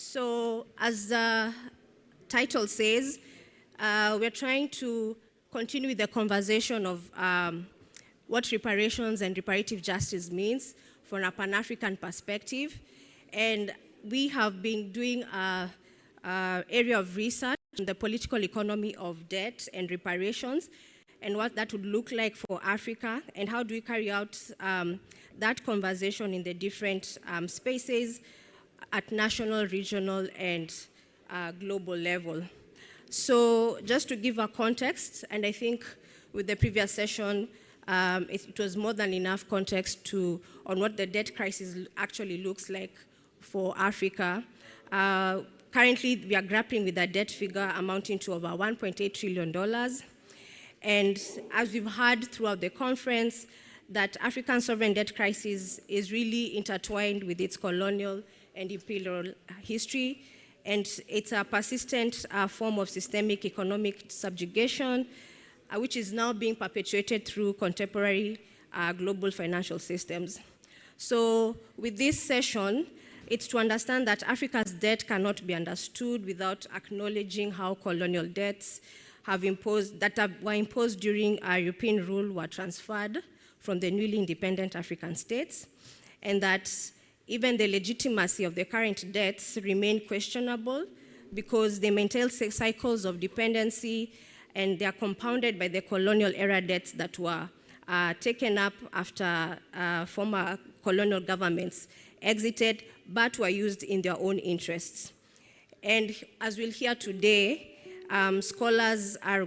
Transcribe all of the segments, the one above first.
So as the title says, we're trying to continue with the conversation of what reparations and reparative justice means from a Pan-African perspective. And we have been doing an area of research on the political economy of debt and reparations and what that would look like for Africa, and how do we carry out that conversation in the different spaces at national, regional, and global level. So just to give a context, and I think with the previous session, it was more than enough context on what the debt crisis actually looks like for Africa. Currently, we are grappling with a debt figure amounting to over $1.8 trillion. And as we've heard throughout the conference, that African sovereign debt crisis is really intertwined with its colonial and imperial history, and it's a persistent form of systemic economic subjugation, which is now being perpetuated through contemporary global financial systems. So with this session, it's to understand that Africa's debt cannot be understood without acknowledging how colonial debts were imposed during European rule were transferred from the newly independent African states, and that even the legitimacy of the current debts remain questionable because they maintain cycles of dependency, and they are compounded by the colonial era debts that were taken up after former colonial governments exited, but were used in their own interests. And as we'll hear today, scholars are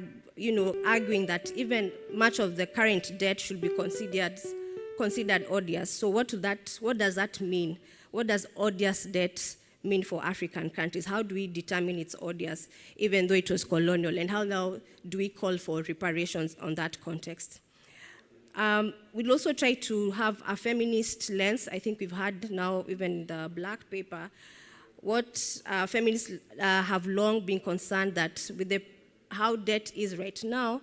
arguing that even much of the current debt should be considered odious. So what does that mean? What does odious debt mean for African countries? How do we determine it's odious, even though it was colonial? And how now do we call for reparations on that context? We'll also try to have a feminist lens. I think we've had now, even the black paper, what feminists have long been concerned that with how debt is right now,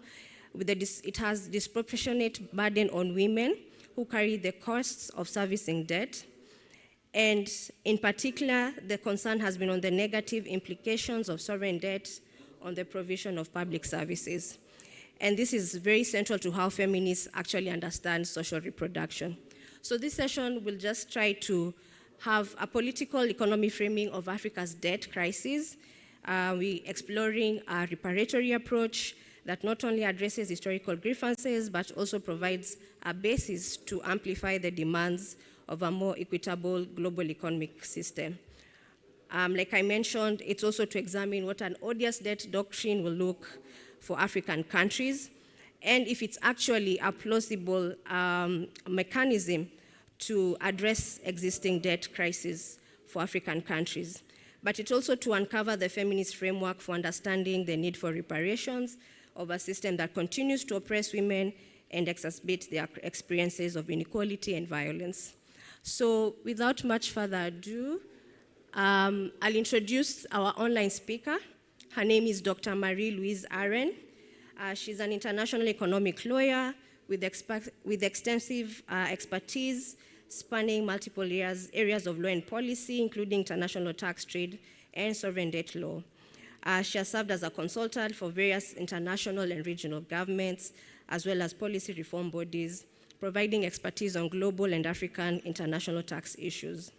it has disproportionate burden on women who carry the costs of servicing debt. And in particular, the concern has been on the negative implications of sovereign debt on the provision of public services. And this is very central to how feminists actually understand social reproduction. So this session will just try to have a political economy framing of Africa's debt crisis. We're exploring a reparatory approach that not only addresses historical grievances, but also provides a basis to amplify the demands of a more equitable global economic system. Like I mentioned, it's also to examine what an odious debt doctrine will look for African countries, and if it's actually a plausible mechanism to address existing debt crises for African countries. But it's also to uncover the feminist framework for understanding the need for reparations of a system that continues to oppress women and exacerbate their experiences of inequality and violence. So without much further ado, I'll introduce our online speaker. Her name is Dr. Marie-Louise Aren. She's an international economic lawyer with extensive expertise spanning multiple areas of law and policy, including international tax, trade, and sovereign debt law. She has served as a consultant for various international and regional governments, as well as policy reform bodies, providing expertise on global and African international tax issues.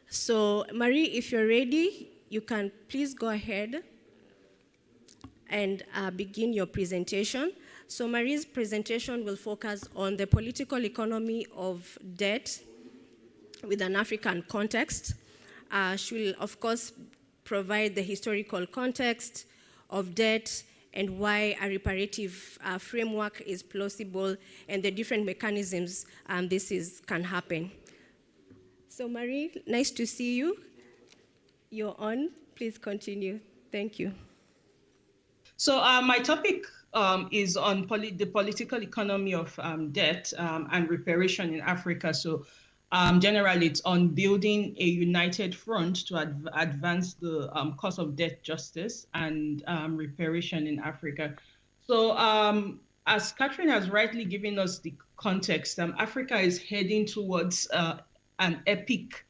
So, Marie, if you're ready, you can please go ahead and begin your presentation. So Marie's presentation will focus on the political economy of debt with an African context. She will, of course, provide the historical context of debt and why a reparative framework is plausible and the different mechanisms can happen. So Marie, nice to see you. You're on. Please continue. Thank you. So my topic is on the political economy of debt and reparation in Africa. So generally, it's on building a united front to advance the cause of debt justice and reparation in Africa. So as Catherine has rightly given us the context, Africa is heading towards an epic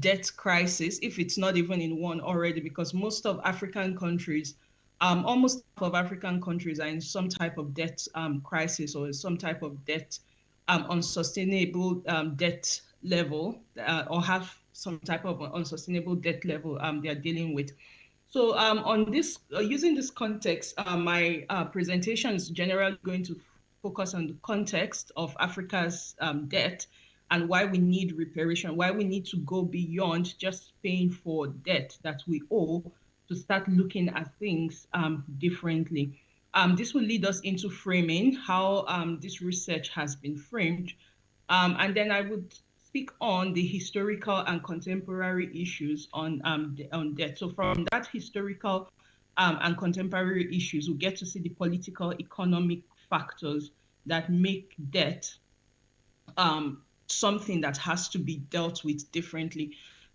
debt crisis, if it's not even in one already, because most of African countries, almost half of African countries are in some type of debt crisis or some type of debt, unsustainable debt level, or have some type of unsustainable debt level they are dealing with. So on this, using this context, my presentation is generally going to focus on the context of Africa's debt and why we need reparation, why we need to go beyond just paying for debt that we owe to start looking at things differently. This will lead us into framing how this research has been framed. And then I would speak on the historical and contemporary issues on debt. So from that historical and contemporary issues, we get to see the political, economic factors that make debt something that has to be dealt with differently.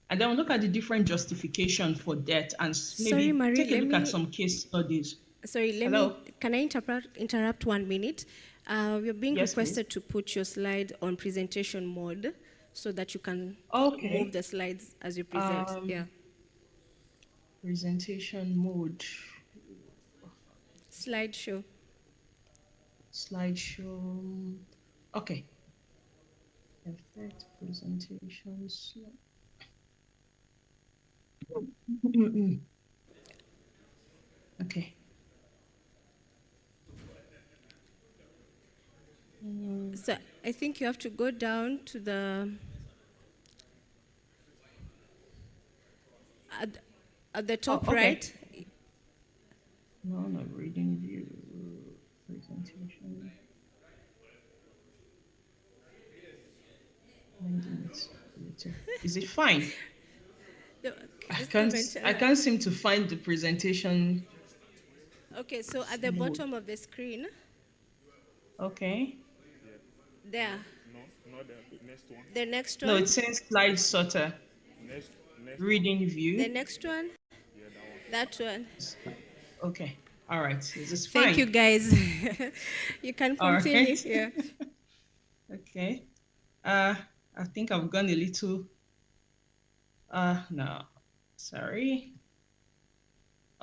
And then we'll look at the different justification for debt and Sorry, maybe Marie, take a look at some case studies. Sorry, Hello? can I interrupt 1 minute? You're being Yes, please. requested to put your slide on presentation mode so that you can move Okay. the slides as you present. Yeah. Presentation mode. Slideshow. Slideshow. Okay. Effect presentations. Okay. So I think you have to go down to the at the top okay. right. No, not reading view presentation. Is it fine? No, I can't seem to find the presentation. Okay, so at the bottom of the screen. Okay. There. No, not the next one. The next one. No, it says slide sorter. Next reading view. The next one. Yeah, that one. Okay. All right. Is this fine? Thank you, guys. You can continue. Right. Yeah. Okay. I think I've gone a little. No, sorry.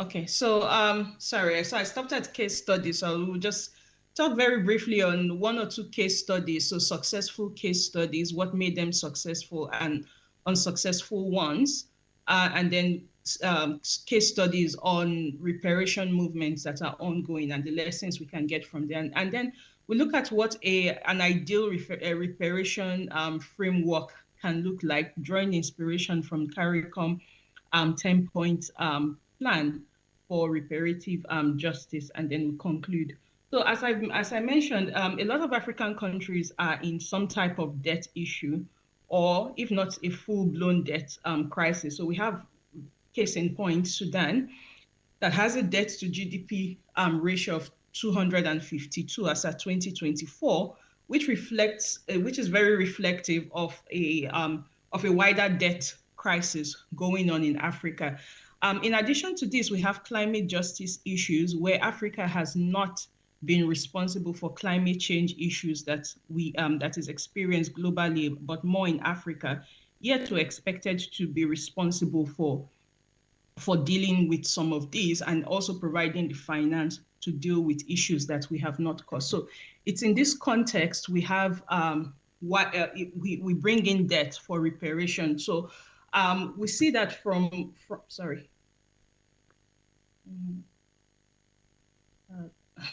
Okay, so sorry. So I stopped at case studies. So we'll just talk very briefly on one or two case studies. So successful case studies, what made them successful, and unsuccessful ones, and then case studies on reparation movements that are ongoing and the lessons we can get from them. And then we look at what an ideal reparation framework can look like, drawing inspiration from CARICOM 10-point plan for reparative justice, and then we conclude. So as I mentioned, a lot of African countries are in some type of debt issue, or if not a full-blown debt crisis. So we have case in point, Sudan, that has a debt to GDP ratio of 252 as at 2024, which is very reflective of a wider debt crisis going on in Africa. In addition to this, we have climate justice issues where Africa has not been responsible for climate change issues that is experienced globally, but more in Africa, yet we're expected to be responsible for dealing with some of these and also providing the finance to deal with issues that we have not caused. So it's in this context we have we bring in debt for reparation. So we see that from sorry.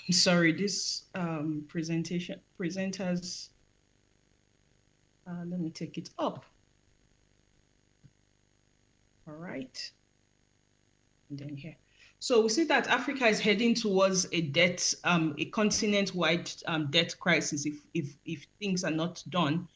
Sorry, this presenters, let me take it up. All right. And then here. So we see that Africa is heading towards a debt, a continent-wide debt crisis if things are not done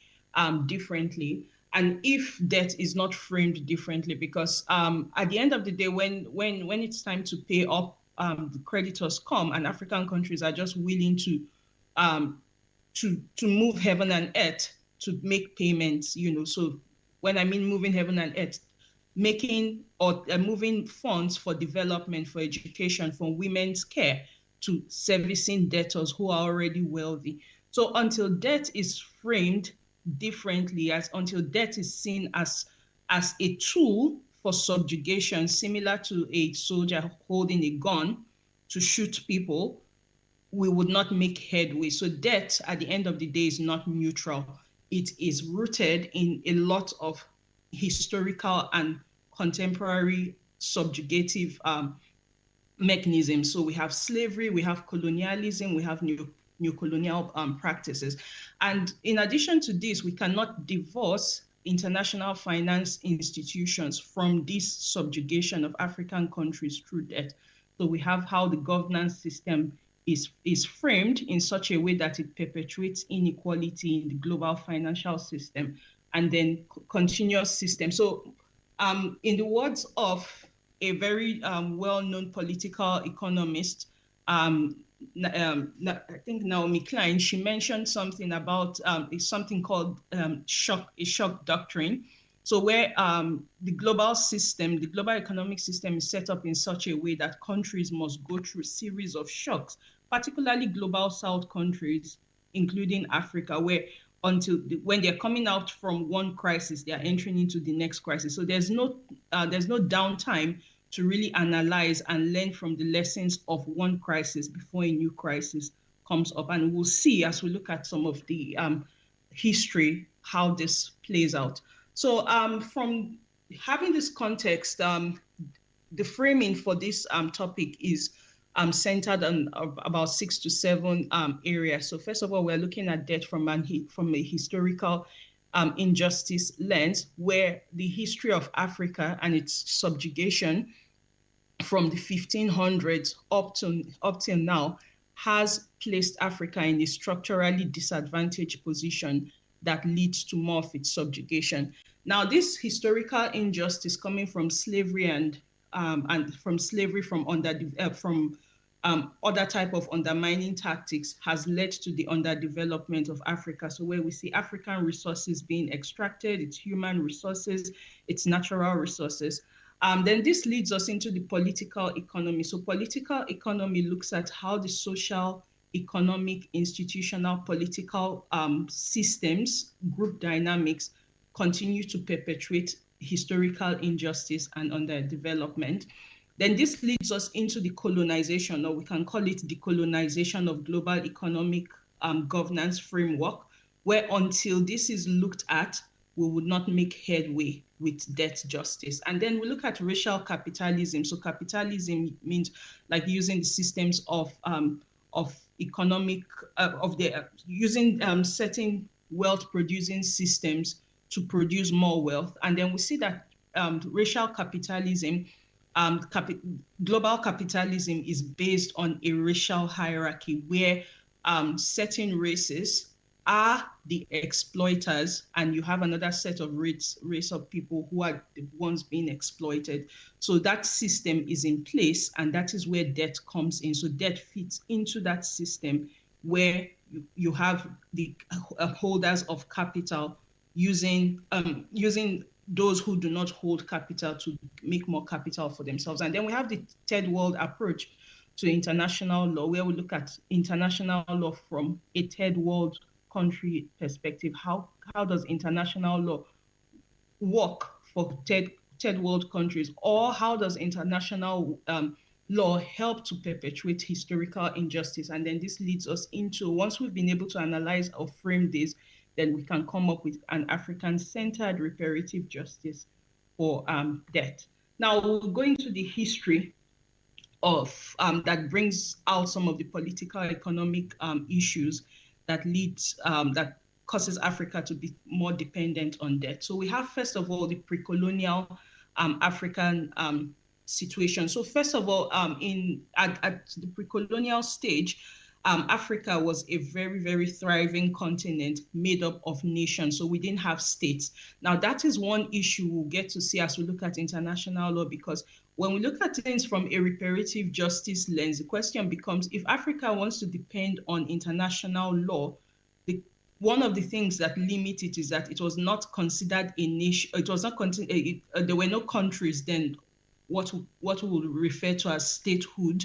differently, and if debt is not framed differently, because at the end of the day, when it's time to pay up, the creditors come, and African countries are just willing to move heaven and earth to make payments. So when I mean moving heaven and earth, making or moving funds for development, for education, for women's care, to servicing debtors who are already wealthy. So until debt is framed differently, until debt is seen as as a tool for subjugation, similar to a soldier holding a gun to shoot people, we would not make headway. So debt, at the end of the day, is not neutral. It is rooted in a lot of historical and contemporary subjugative mechanisms. So we have slavery, we have colonialism, we have new colonial practices. And in addition to this, we cannot divorce international finance institutions from this subjugation of African countries through debt. So we have how the governance system is framed in such a way that it perpetuates inequality in the global financial system, and then continuous system. So in the words of a very well-known political economist, I think Naomi Klein, she mentioned something about something called shock doctrine. So where the global system, the global economic system is set up in such a way that countries must go through a series of shocks, particularly global South countries, including Africa, where when they're coming out from one crisis, they are entering into the next crisis. So there's no downtime to really analyze and learn from the lessons of one crisis before a new crisis comes up. And we'll see as we look at some of the history how this plays out. So from having this context, the framing for this topic is centered on about 6 to 7 areas. So first of all, we're looking at debt from a historical injustice lens, where the history of Africa and its subjugation from the 1500s up till now has placed Africa in a structurally disadvantaged position that leads to more of its subjugation. Now, this historical injustice coming from slavery and from other type of undermining tactics has led to the underdevelopment of Africa. So where we see African resources being extracted, its human resources, its natural resources. Then this leads us into the political economy. So political economy looks at how the social, economic, institutional, political systems, group dynamics continue to perpetuate historical injustice and underdevelopment. Then this leads us into the colonization, or we can call it the colonization of global economic governance framework, where until this is looked at, we would not make headway with debt justice. And then we look at racial capitalism. So capitalism means like using the systems of economic, using certain wealth producing systems to produce more wealth. And then we see that racial capitalism, global capitalism is based on a racial hierarchy where certain races are the exploiters, and you have another set of race of people who are the ones being exploited. So that system is in place, and that is where debt comes in. So debt fits into that system where you have the holders of capital using those who do not hold capital to make more capital for themselves. And then we have the third world approach to international law, where we look at international law from a third world country perspective. How does international law work for third world countries, or how does international law help to perpetuate historical injustice? And then this leads us into, once we've been able to analyze or frame this, then we can come up with an African-centered reparative justice for debt. Now we'll go into the history of that brings out some of the political economic issues that leads that causes Africa to be more dependent on debt. So we have, first of all, the pre-colonial African situation. So first of all, at the pre-colonial stage, Africa was a very, very thriving continent made up of nations. So we didn't have states. Now, that is one issue we'll get to see as we look at international law, because when we look at things from a reparative justice lens, the question becomes, if Africa wants to depend on international law, one of the things that limit it is that it was not considered a nation. It was not there were no countries then, what we would refer to as statehood.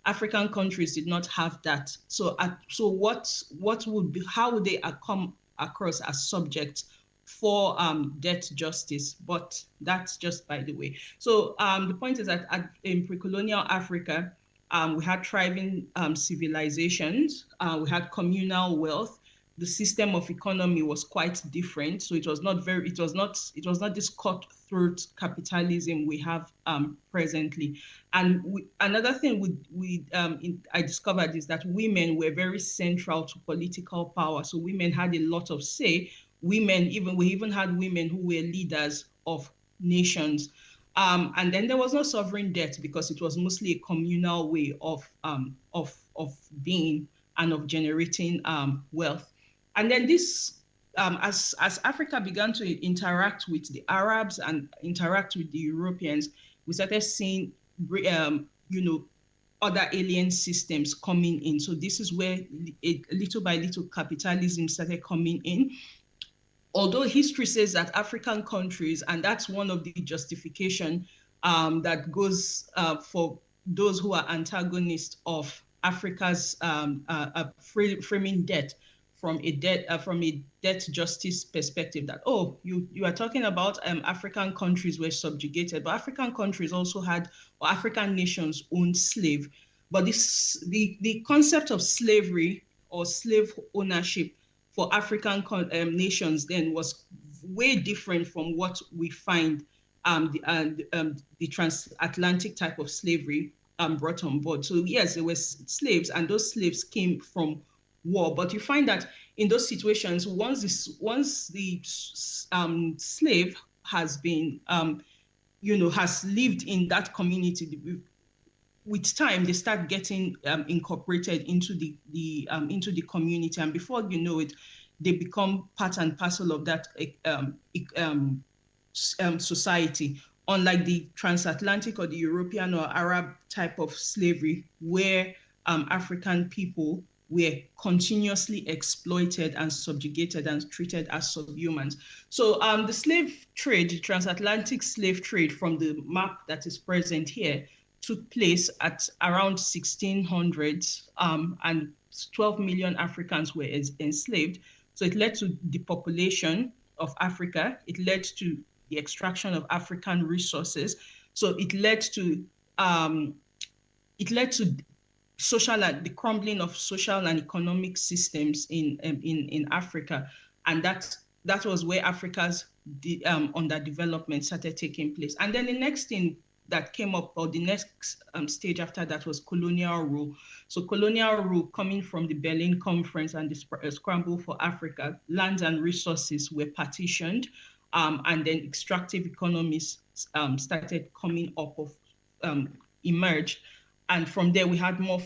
African countries did not have that. So what would be, how would they come across as subjects for debt justice, but that's just by the way. So the point is that in pre-colonial Africa, we had thriving civilizations, we had communal wealth. The system of economy was quite different, so it was not this cutthroat capitalism we have presently. And another thing I discovered is that women were very central to political power. So women had a lot of say. We even had women who were leaders of nations. And then there was no sovereign debt because it was mostly a communal way of being and of generating wealth. And then this, as Africa began to interact with the Arabs and interact with the Europeans, we started seeing, other alien systems coming in. So this is where little by little capitalism started coming in. Although history says that African countries, and that's one of the justification that goes for those who are antagonists of Africa's framing debt from a debt justice perspective, that you are talking about African countries were subjugated, but African countries also had, or African nations owned slave. But the concept of slavery or slave ownership for African nations then was way different from what we find the transatlantic type of slavery brought on board. So yes, there were slaves, and those slaves came from war. But you find that in those situations, once the slave has been, has lived in that community, with time they start getting incorporated into the community, and before you know it, they become part and parcel of that society. Unlike the transatlantic or the European or Arab type of slavery, where African people were continuously exploited and subjugated and treated as subhumans. So the slave trade, the transatlantic slave trade, from the map that is present here, took place at around 1600s, and 12 million Africans were enslaved. So it led to depopulation of Africa. It led to the extraction of African resources. So it led to the crumbling of social and economic systems in Africa, and that was where Africa's underdevelopment started taking place. And then the next thing that came up, or the next stage after that, was colonial rule. So colonial rule, coming from the Berlin Conference and the scramble for Africa, lands and resources were partitioned, and then extractive economies started coming up, emerged. And from there, we had more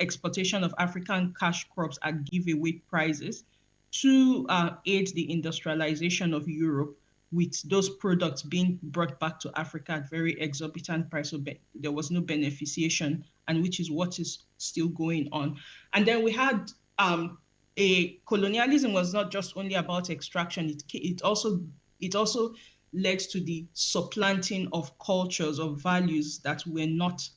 exportation of African cash crops at giveaway prices to aid the industrialization of Europe, with those products being brought back to Africa at very exorbitant price. So there was no beneficiation, and which is what is still going on. And then we had colonialism was not just only about extraction. It also led to the supplanting of cultures, of values that were not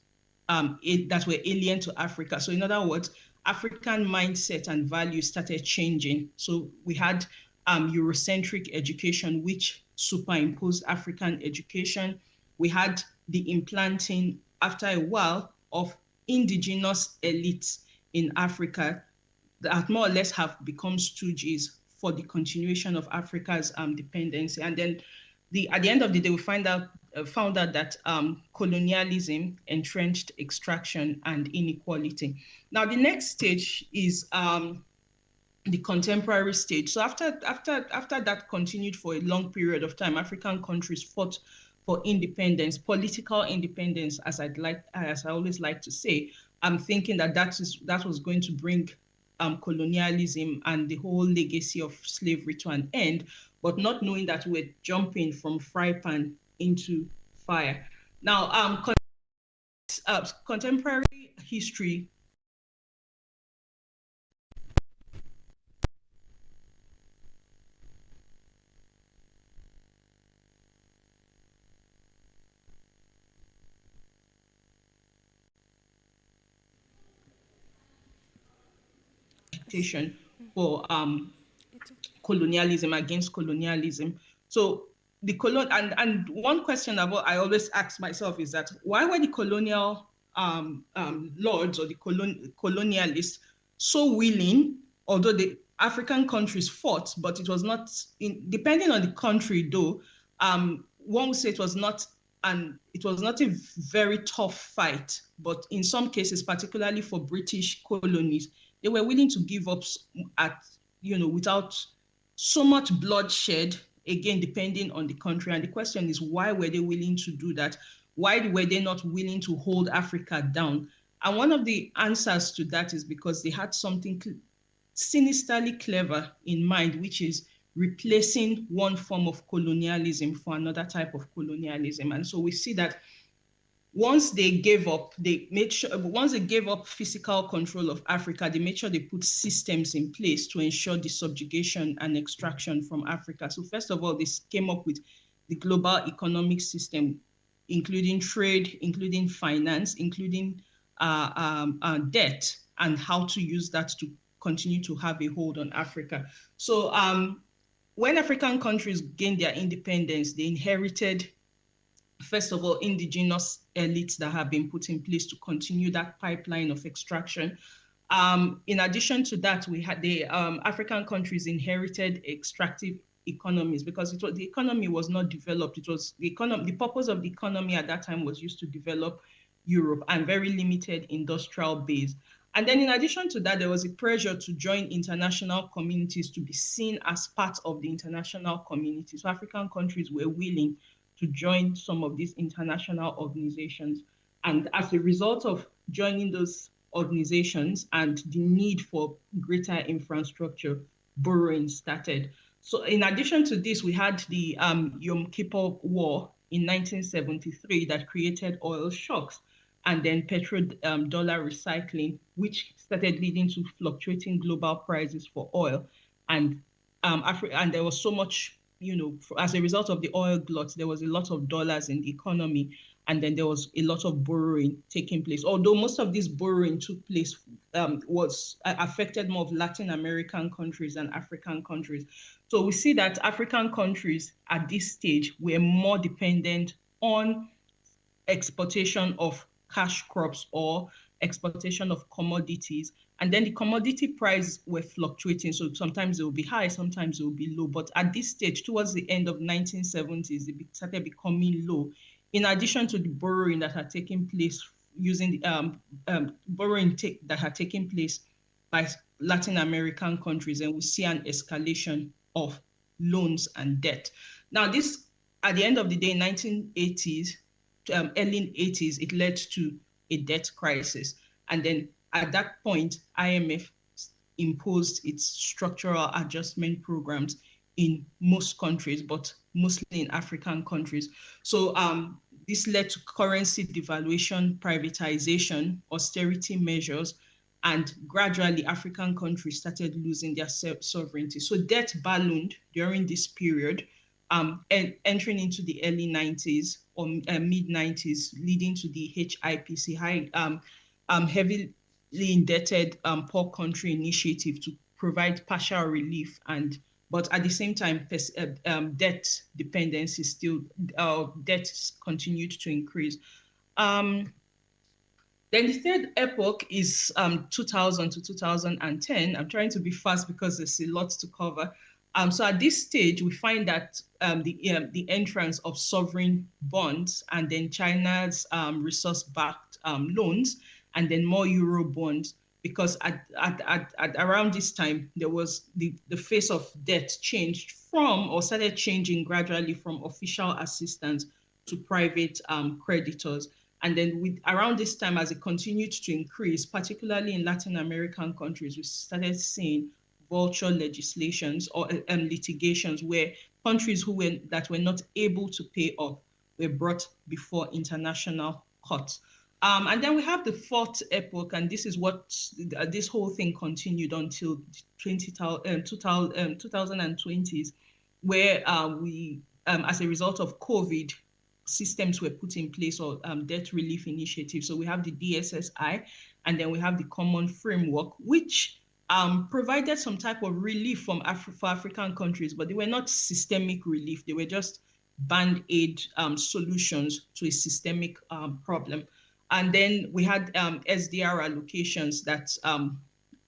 that were alien to Africa. So in other words, African mindset and values started changing. So we had Eurocentric education, which superimposed African education. We had the implanting, after a while, of indigenous elites in Africa that more or less have become stooges for the continuation of Africa's dependency. And then at the end of the day, we found out that colonialism entrenched extraction and inequality. Now, the next stage is the contemporary stage. So after that continued for a long period of time, African countries fought for independence, political independence, as I always like to say. I'm thinking that was going to bring colonialism and the whole legacy of slavery to an end, but not knowing that we're jumping from fry pan into fire. Now, contemporary history for colonialism against colonialism. So the and one question about I always ask myself is that why were the colonial lords or the colonialists so willing, although the African countries fought, but it was not depending on the country though. One would say it was not a very tough fight, but in some cases, particularly for British colonies, they were willing to give up without so much bloodshed, again, depending on the country. And the question is, why were they willing to do that? Why were they not willing to hold Africa down? And one of the answers to that is because they had something sinisterly clever in mind, which is replacing one form of colonialism for another type of colonialism. And so we see that once they gave up physical control of Africa, they made sure they put systems in place to ensure the subjugation and extraction from Africa. So first of all, they came up with the global economic system, including trade, including finance, including debt, and how to use that to continue to have a hold on Africa. So when African countries gained their independence, they inherited, first of all, indigenous elites that have been put in place to continue that pipeline of extraction. In addition to that, we had the African countries inherited extractive economies because the economy was not developed. It was the purpose of the economy at that time was used to develop Europe and very limited industrial base. And then in addition to that, there was a pressure to join international communities to be seen as part of the international community. So African countries were willing to join some of these international organizations. And as a result of joining those organizations and the need for greater infrastructure, borrowing started. So in addition to this, we had the Yom Kippur War in 1973 that created oil shocks, and then petrodollar recycling, which started leading to fluctuating global prices for oil. And and there was so much, as a result of the oil glut, there was a lot of dollars in the economy, and then there was a lot of borrowing taking place. Although most of this borrowing took place was affected more of Latin American countries than African countries. So we see that African countries at this stage were more dependent on exportation of cash crops or exportation of commodities. And then the commodity prices were fluctuating. So sometimes it will be high, sometimes it will be low. But at this stage, towards the end of 1970s, it started becoming low. In addition to the borrowing that had taken place using the that had taken place by Latin American countries, and we see an escalation of loans and debt. Now, this, at the end of the day, 1980s, early 80s, it led to a debt crisis. And then at that point, IMF imposed its structural adjustment programs in most countries, but mostly in African countries. So this led to currency devaluation, privatization, austerity measures, and gradually African countries started losing their sovereignty. So debt ballooned during this period, and entering into the early 90s or mid 90s, leading to the HIPC, heavily indebted poor country initiative to provide partial relief, but at the same time, debt dependency debt continued to increase. Then the third epoch is 2000 to 2010. I'm trying to be fast because there's a lot to cover. So at this stage, we find that the entrance of sovereign bonds and then China's resource-backed loans and then more Euro bonds, because at around this time, there was the face of debt changed from, or started changing gradually from official assistance to private creditors. And then around this time, as it continued to increase, particularly in Latin American countries, we started seeing vulture legislations or litigations where countries that were not able to pay off were brought before international courts. And then we have the fourth epoch, and this is what this whole thing continued until 2020s, where we, as a result of COVID, systems were put in place, or debt relief initiatives. So we have the DSSI, and then we have the common framework, which provided some type of relief for African countries, but they were not systemic relief. They were just band-aid solutions to a systemic problem. And then we had SDR allocations that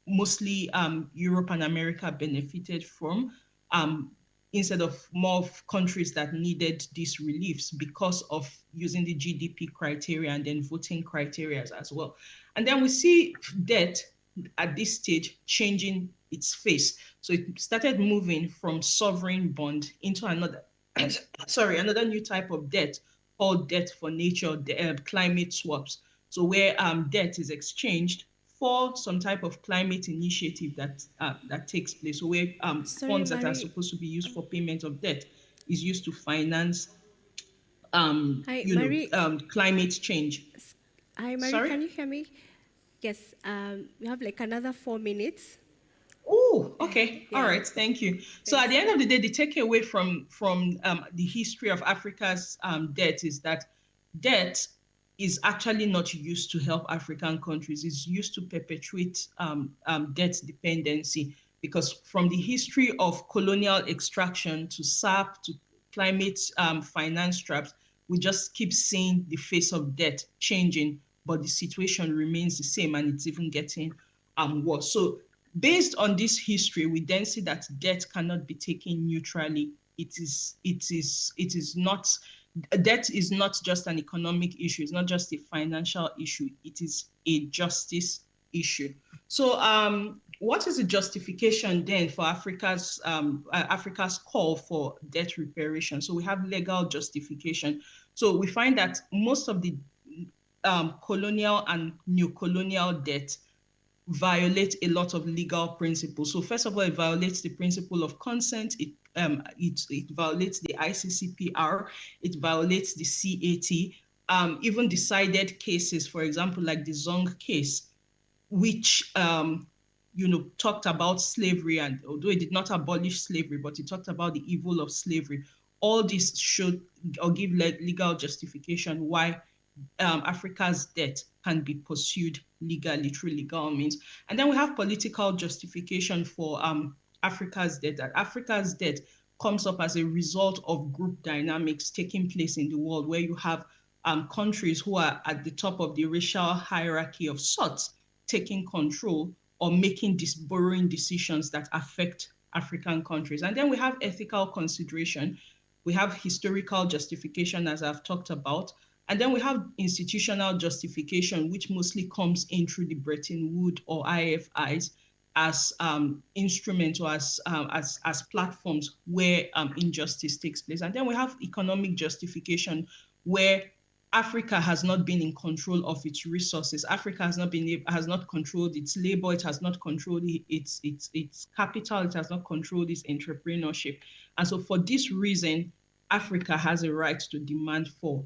mostly Europe and America benefited from, instead of more of countries that needed these reliefs because of using the GDP criteria and then voting criteria as well. And then we see debt at this stage changing its face. So it started moving from sovereign bond into another, another new type of debt called debt for nature, climate swaps. So where debt is exchanged for some type of climate initiative that takes place. So where funds that are supposed to be used for payment of debt is used to finance climate change. Hi, Marie, Sorry? can you hear me? Yes, we have like another 4 minutes. Oh, okay. Yeah. All right. Thank you. So at the end of the day, the takeaway from the history of Africa's debt is that debt is actually not used to help African countries. It's used to perpetuate debt dependency, because from the history of colonial extraction to SAP to climate finance traps, we just keep seeing the face of debt changing, but the situation remains the same, and it's even getting worse. So based on this history, we then see that debt cannot be taken neutrally. It is not, debt is not just an economic issue. It's not just a financial issue. It is a justice issue. So what is the justification then for Africa's call for debt reparation? So we have legal justification. So we find that most of the colonial and neo-colonial debt violate a lot of legal principles. So first of all, it violates the principle of consent. It violates the ICCPR. It violates the CAT. Even decided cases, for example, like the Zong case, which talked about slavery, and although it did not abolish slavery, but it talked about the evil of slavery. All this should or give legal justification why Africa's debt can be pursued legally through legal means. And then we have political justification for Africa's debt. That Africa's debt comes up as a result of group dynamics taking place in the world, where you have countries who are at the top of the racial hierarchy of sorts taking control or making these borrowing decisions that affect African countries. And then we have ethical consideration. We have historical justification, as I've talked about. And then we have institutional justification, which mostly comes in through the Bretton Woods or IFIs as instruments or as platforms where injustice takes place. And then we have economic justification, where Africa has not been in control of its resources. Africa has not controlled its labor. It has not controlled its capital. It has not controlled its entrepreneurship. And so for this reason, Africa has a right to demand for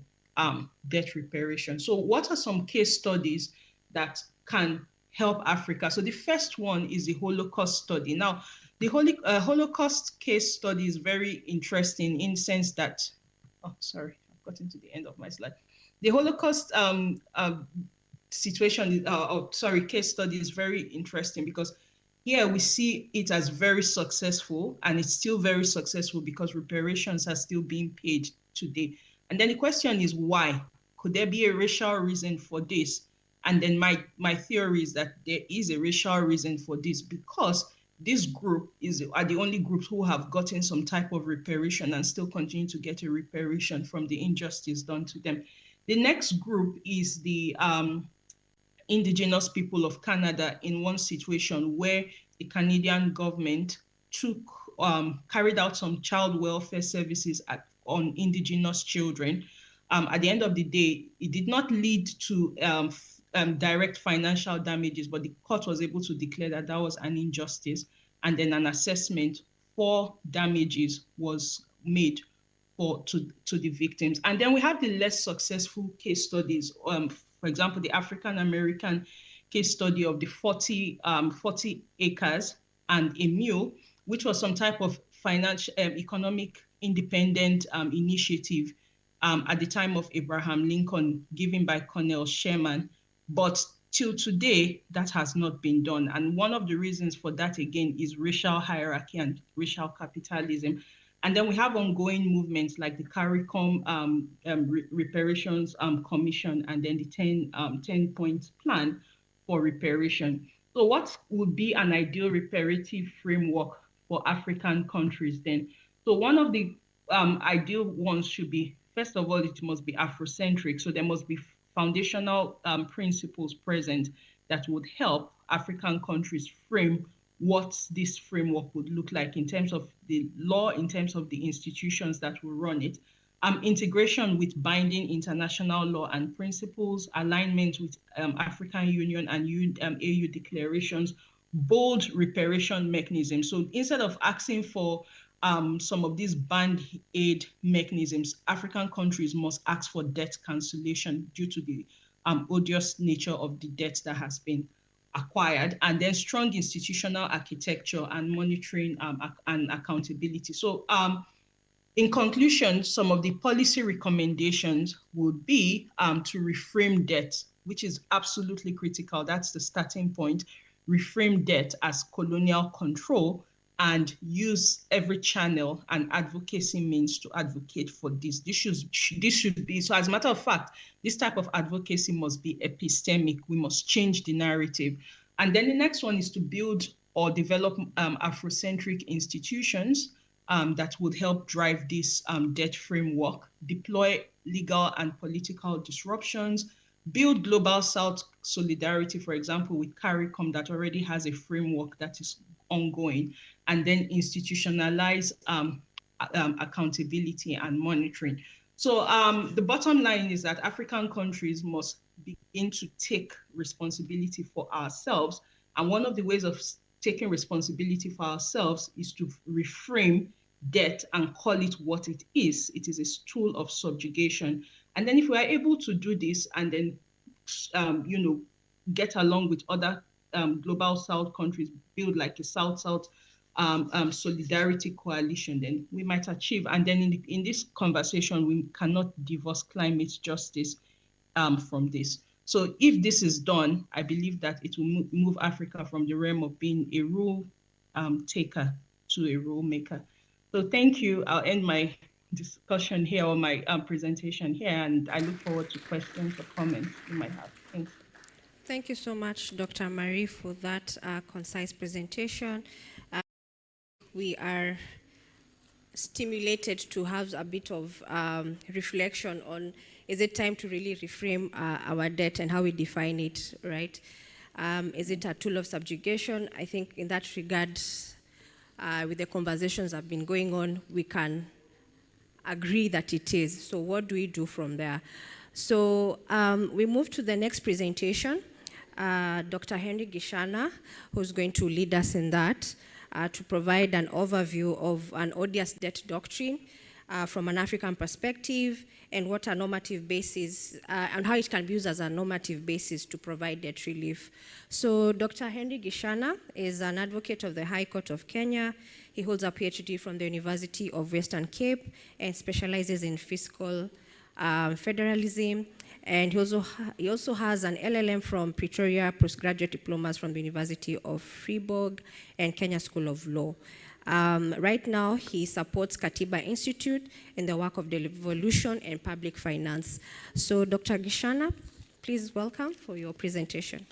debt reparation. So what are some case studies that can help Africa? So the first one is the Holocaust study. Now, the Holocaust case study is very interesting in the sense that, sorry, I've gotten to the end of my slide. The Holocaust case study is very interesting because here we see it as very successful, and it's still very successful because reparations are still being paid today. And then the question is why? Could there be a racial reason for this? And then my theory is that there is a racial reason for this because this group are the only groups who have gotten some type of reparation and still continue to get a reparation from the injustice done to them. The next group is the indigenous people of Canada, in one situation where the Canadian government carried out some child welfare services on indigenous children. At the end of the day, it did not lead to direct financial damages, but the court was able to declare that that was an injustice, and then an assessment for damages was made to the victims. And then we have the less successful case studies. For example, the African American case study of the 40 acres and a mule, which was some type of financial economic independent initiative at the time of Abraham Lincoln, given by Colonel Sherman. But till today, that has not been done. And one of the reasons for that, again, is racial hierarchy and racial capitalism. And then we have ongoing movements like the CARICOM Reparations Commission, and then the 10-point plan for reparation. So what would be an ideal reparative framework for African countries then? So one of the ideal ones should be, first of all, it must be Afrocentric. So there must be foundational principles present that would help African countries frame what this framework would look like in terms of the law, in terms of the institutions that will run it. Integration with binding international law and principles, alignment with African Union and AU declarations, bold reparation mechanisms. So instead of asking for some of these band-aid mechanisms, African countries must ask for debt cancellation due to the odious nature of the debt that has been acquired, and then strong institutional architecture and monitoring and accountability. So in conclusion, some of the policy recommendations would be to reframe debt, which is absolutely critical. That's the starting point. Reframe debt as colonial control and use every channel and advocacy means to advocate for this. This should be, so as a matter of fact, this type of advocacy must be epistemic. We must change the narrative. And then the next one is to build or develop Afrocentric institutions that would help drive this debt framework, deploy legal and political disruptions, build global South solidarity, for example, with CARICOM that already has a framework that is ongoing, and then institutionalize accountability and monitoring. So the bottom line is that African countries must begin to take responsibility for ourselves. And one of the ways of taking responsibility for ourselves is to reframe debt and call it what it is. It is a tool of subjugation. And then if we are able to do this and then, get along with other global South countries, build like a South-South solidarity coalition, then we might achieve. And then in this conversation, we cannot divorce climate justice from this. So if this is done, I believe that it will move Africa from the realm of being a rule taker to a rule maker. So thank you. I'll end my discussion here, or my presentation here, and I look forward to questions or comments you might have. Thanks. Thank you so much, Dr. Marie, for that concise presentation. We are stimulated to have a bit of reflection on, is it time to really reframe our debt and how we define it, right? Is it a tool of subjugation? I think in that regard, with the conversations that have been going on, we can agree that it is. So what do we do from there? So we move to the next presentation. Dr. Henry Gishana, who's going to lead us in that, to provide an overview of an odious debt doctrine from an African perspective, and what a normative basis, and how it can be used as a normative basis to provide debt relief. So Dr. Henry Gishana is an advocate of the High Court of Kenya. He holds a PhD from the University of Western Cape and specializes in fiscal federalism. And he also has an LLM from Pretoria, postgraduate diplomas from the University of Freiburg and Kenya School of Law. Right now, he supports Katiba Institute in the work of devolution and public finance. So, Dr. Gishana, please welcome for your presentation.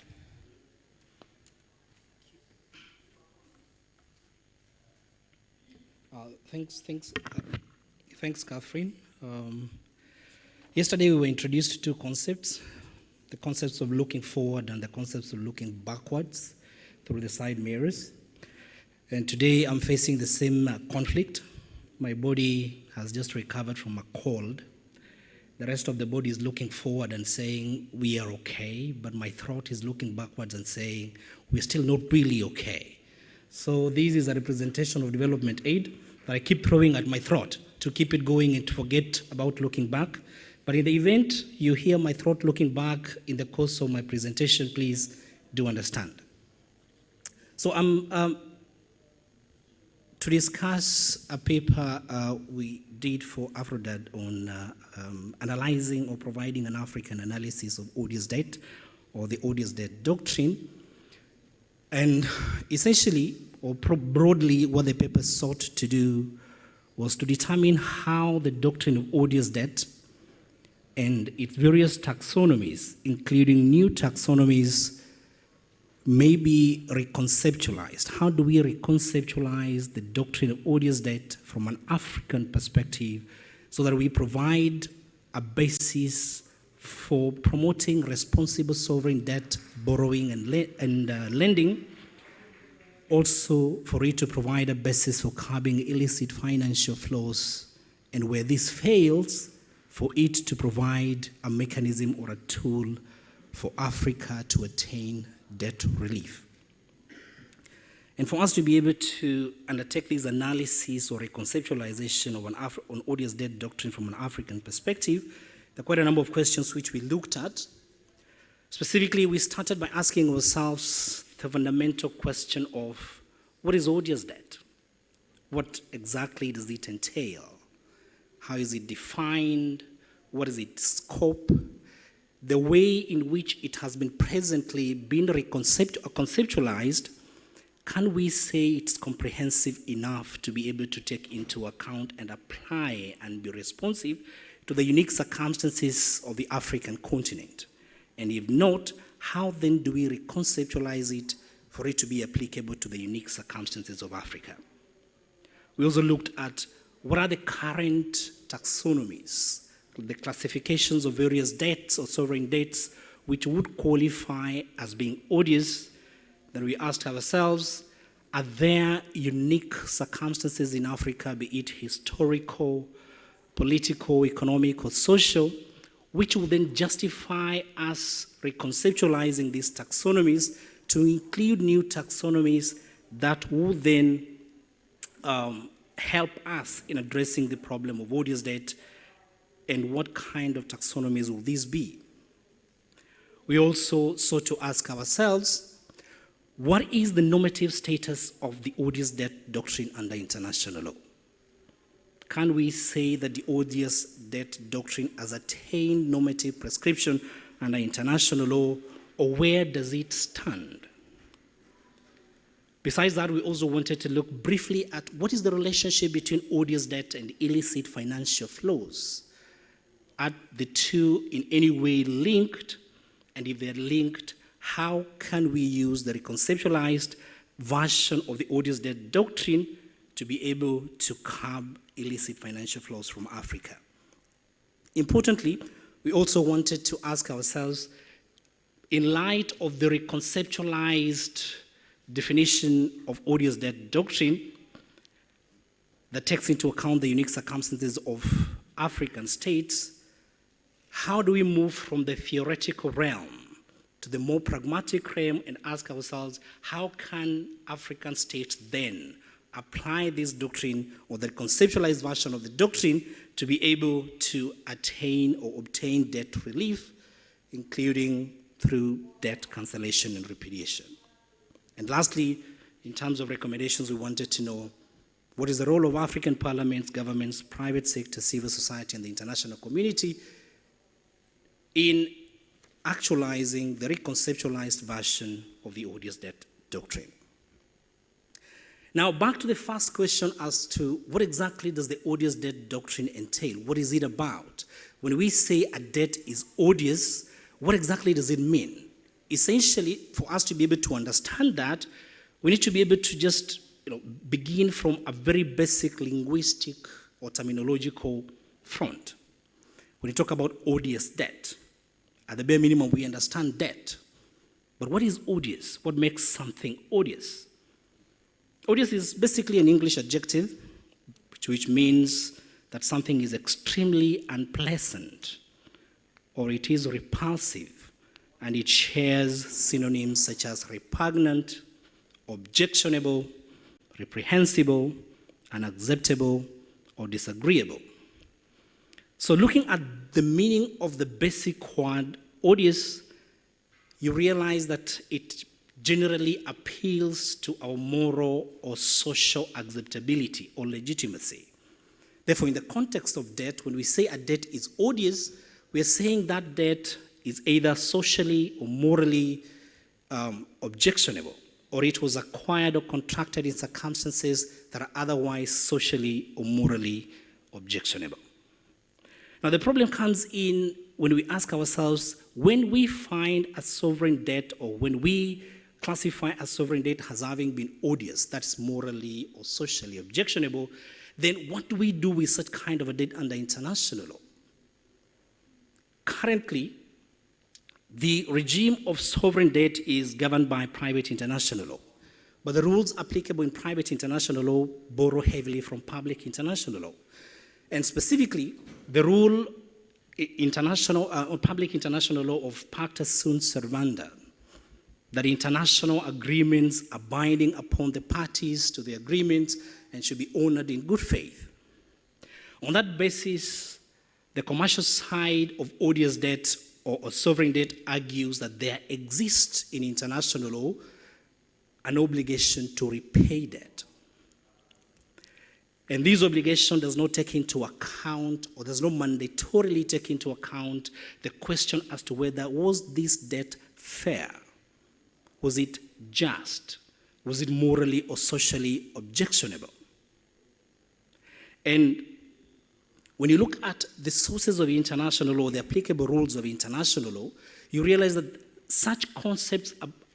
Thanks, Catherine. Yesterday, we were introduced to two concepts, the concepts of looking forward and the concepts of looking backwards through the side mirrors. And today, I'm facing the same conflict. My body has just recovered from a cold. The rest of the body is looking forward and saying, we are okay, but my throat is looking backwards and saying, we're still not really okay. So this is a representation of development aid that I keep throwing at my throat to keep it going and to forget about looking back. But in the event you hear my throat looking back in the course of my presentation, please do understand. So I'm to discuss a paper we did for AfroDad on analyzing or providing an African analysis of odious debt or the odious debt doctrine. And essentially, or broadly, what the paper sought to do was to determine how the doctrine of odious debt and its various taxonomies, including new taxonomies, may be reconceptualized. How do we reconceptualize the doctrine of odious debt from an African perspective so that we provide a basis for promoting responsible sovereign debt, borrowing and lending, also for it to provide a basis for curbing illicit financial flows, and where this fails, for it to provide a mechanism or a tool for Africa to attain debt relief. And for us to be able to undertake this analysis or reconceptualization of an odious debt doctrine from an African perspective, there are quite a number of questions which we looked at. Specifically, we started by asking ourselves the fundamental question of what is odious debt? What exactly does it entail? How is it defined? What is its scope? The way in which it has been presently been conceptualized, can we say it's comprehensive enough to be able to take into account and apply and be responsive to the unique circumstances of the African continent? And if not, how then do we reconceptualize it for it to be applicable to the unique circumstances of Africa? We also looked at what are the current taxonomies, the classifications of various debts or sovereign debts which would qualify as being odious. Then we asked ourselves, are there unique circumstances in Africa, be it historical, political, economic, or social, which will then justify us reconceptualizing these taxonomies to include new taxonomies that will then help us in addressing the problem of odious debt, and what kind of taxonomies will these be? We also sought to ask ourselves, what is the normative status of the odious debt doctrine under international law? Can we say that the odious debt doctrine has attained normative prescription under international law, or where does it stand? Besides that, we also wanted to look briefly at what is the relationship between odious debt and illicit financial flows. Are the two in any way linked? And if they're linked, how can we use the reconceptualized version of the odious debt doctrine to be able to curb illicit financial flows from Africa? Importantly, we also wanted to ask ourselves, in light of the reconceptualized definition of odious debt doctrine that takes into account the unique circumstances of African states, how do we move from the theoretical realm to the more pragmatic realm and ask ourselves, how can African states then apply this doctrine or the conceptualized version of the doctrine to be able to attain or obtain debt relief, including through debt cancellation and repudiation? And lastly, in terms of recommendations, we wanted to know what is the role of African parliaments, governments, private sector, civil society, and the international community in actualizing the reconceptualized version of the odious debt doctrine. Now, back to the first question as to what exactly does the odious debt doctrine entail? What is it about? When we say a debt is odious, what exactly does it mean? Essentially, for us to be able to understand that, we need to be able to just begin from a very basic linguistic or terminological front. When you talk about odious debt, at the bare minimum, we understand debt. But what is odious? What makes something odious? Odious is basically an English adjective, which means that something is extremely unpleasant, or it is repulsive, and it shares synonyms such as repugnant, objectionable, reprehensible, unacceptable, or disagreeable. So looking at the meaning of the basic word odious, you realize that it generally appeals to our moral or social acceptability or legitimacy. Therefore, in the context of debt, when we say a debt is odious, we are saying that debt is either socially or morally objectionable, or it was acquired or contracted in circumstances that are otherwise socially or morally objectionable. Now, the problem comes in when we ask ourselves, when we find a sovereign debt, or when we classify a sovereign debt as having been odious, that's morally or socially objectionable, then what do we do with such kind of a debt under international law? Currently, the regime of sovereign debt is governed by private international law, but the rules applicable in private international law borrow heavily from public international law. And specifically, the rule public international law of pacta sunt servanda, that international agreements are binding upon the parties to the agreements and should be honored in good faith. On that basis, the commercial side of odious debt or sovereign debt argues that there exists in international law an obligation to repay debt. And this obligation does not take into account, or does not mandatorily take into account, the question as to whether was this debt fair? Was it just? Was it morally or socially objectionable? And when you look at the sources of international law, the applicable rules of international law, you realize that such concepts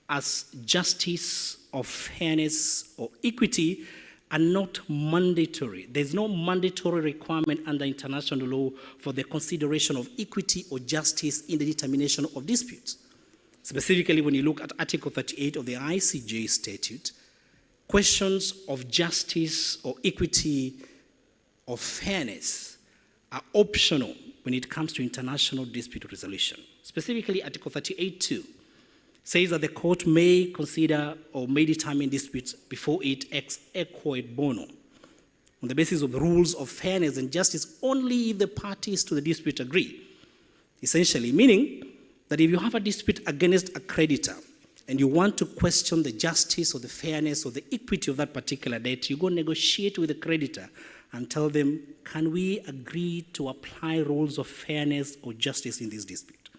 as justice or fairness or equity are not mandatory. There's no mandatory requirement under international law for the consideration of equity or justice in the determination of disputes. Specifically, when you look at Article 38 of the ICJ statute, questions of justice or equity or fairness are optional when it comes to international dispute resolution. Specifically, Article 38(2) says that the court may consider or may determine disputes before it ex equo et bono on the basis of the rules of fairness and justice only if the parties to the dispute agree. Essentially, meaning that if you have a dispute against a creditor and you want to question the justice or the fairness or the equity of that particular debt, you go negotiate with the creditor and tell them, can we agree to apply rules of fairness or justice in this dispute?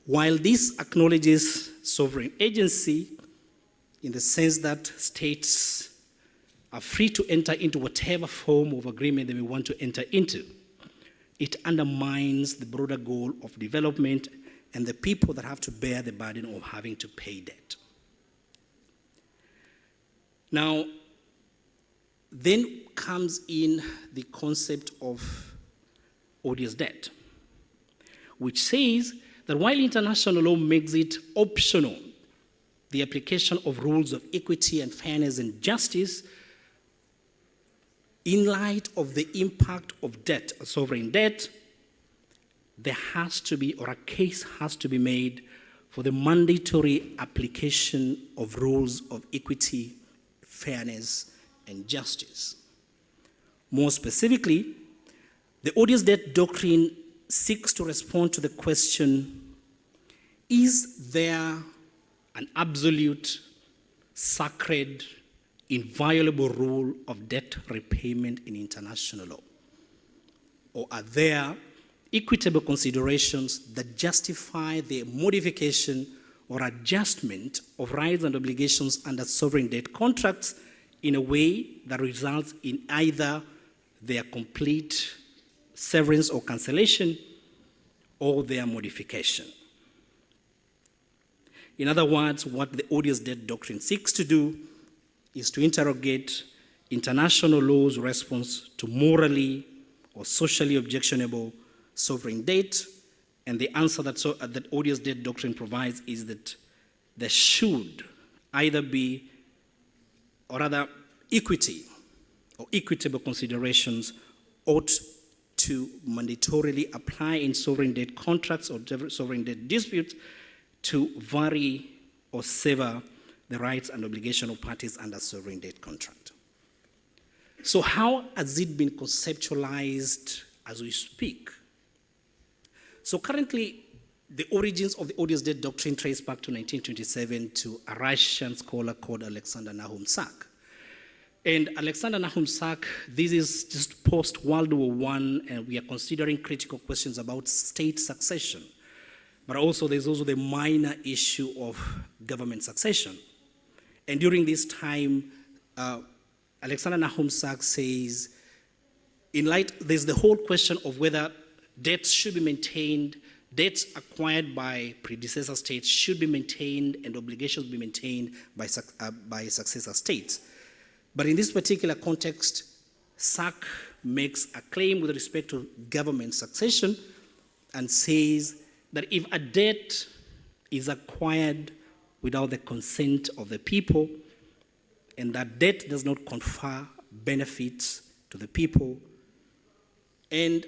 While this acknowledges sovereign agency in the sense that states are free to enter into whatever form of agreement they may want to enter into, it undermines the broader goal of development and the people that have to bear the burden of having to pay debt. Now, then comes in the concept of odious debt, which says that while international law makes it optional, the application of rules of equity and fairness and justice, in light of the impact of debt, sovereign debt, there has to be, or a case has to be made for the mandatory application of rules of equity, fairness, and justice. More specifically, the odious debt doctrine seeks to respond to the question, is there an absolute, sacred, inviolable rule of debt repayment in international law? Or are there equitable considerations that justify the modification or adjustment of rights and obligations under sovereign debt contracts in a way that results in either their complete severance or cancellation or their modification? In other words, what the odious debt doctrine seeks to do is to interrogate international law's response to morally or socially objectionable sovereign debt, and the answer that odious debt doctrine provides is that there should either be, or rather equity or equitable considerations ought to mandatorily apply in sovereign debt contracts or sovereign debt disputes to vary or sever the rights and obligation of parties under sovereign debt contract. So how has it been conceptualized as we speak? So currently, the origins of the odious debt doctrine trace back to 1927 to a Russian scholar called Alexander Nahum Sak. And Alexander Nahum Sack, this is just post-World War I, and we are considering critical questions about state succession. But also, there's also the minor issue of government succession. And during this time, Alexander Nahum Sack says, there's the whole question of whether debts should be maintained, debts acquired by predecessor states should be maintained, and obligations be maintained by successor states. But in this particular context, Sack makes a claim with respect to government succession and says that if a debt is acquired without the consent of the people, and that debt does not confer benefits to the people, and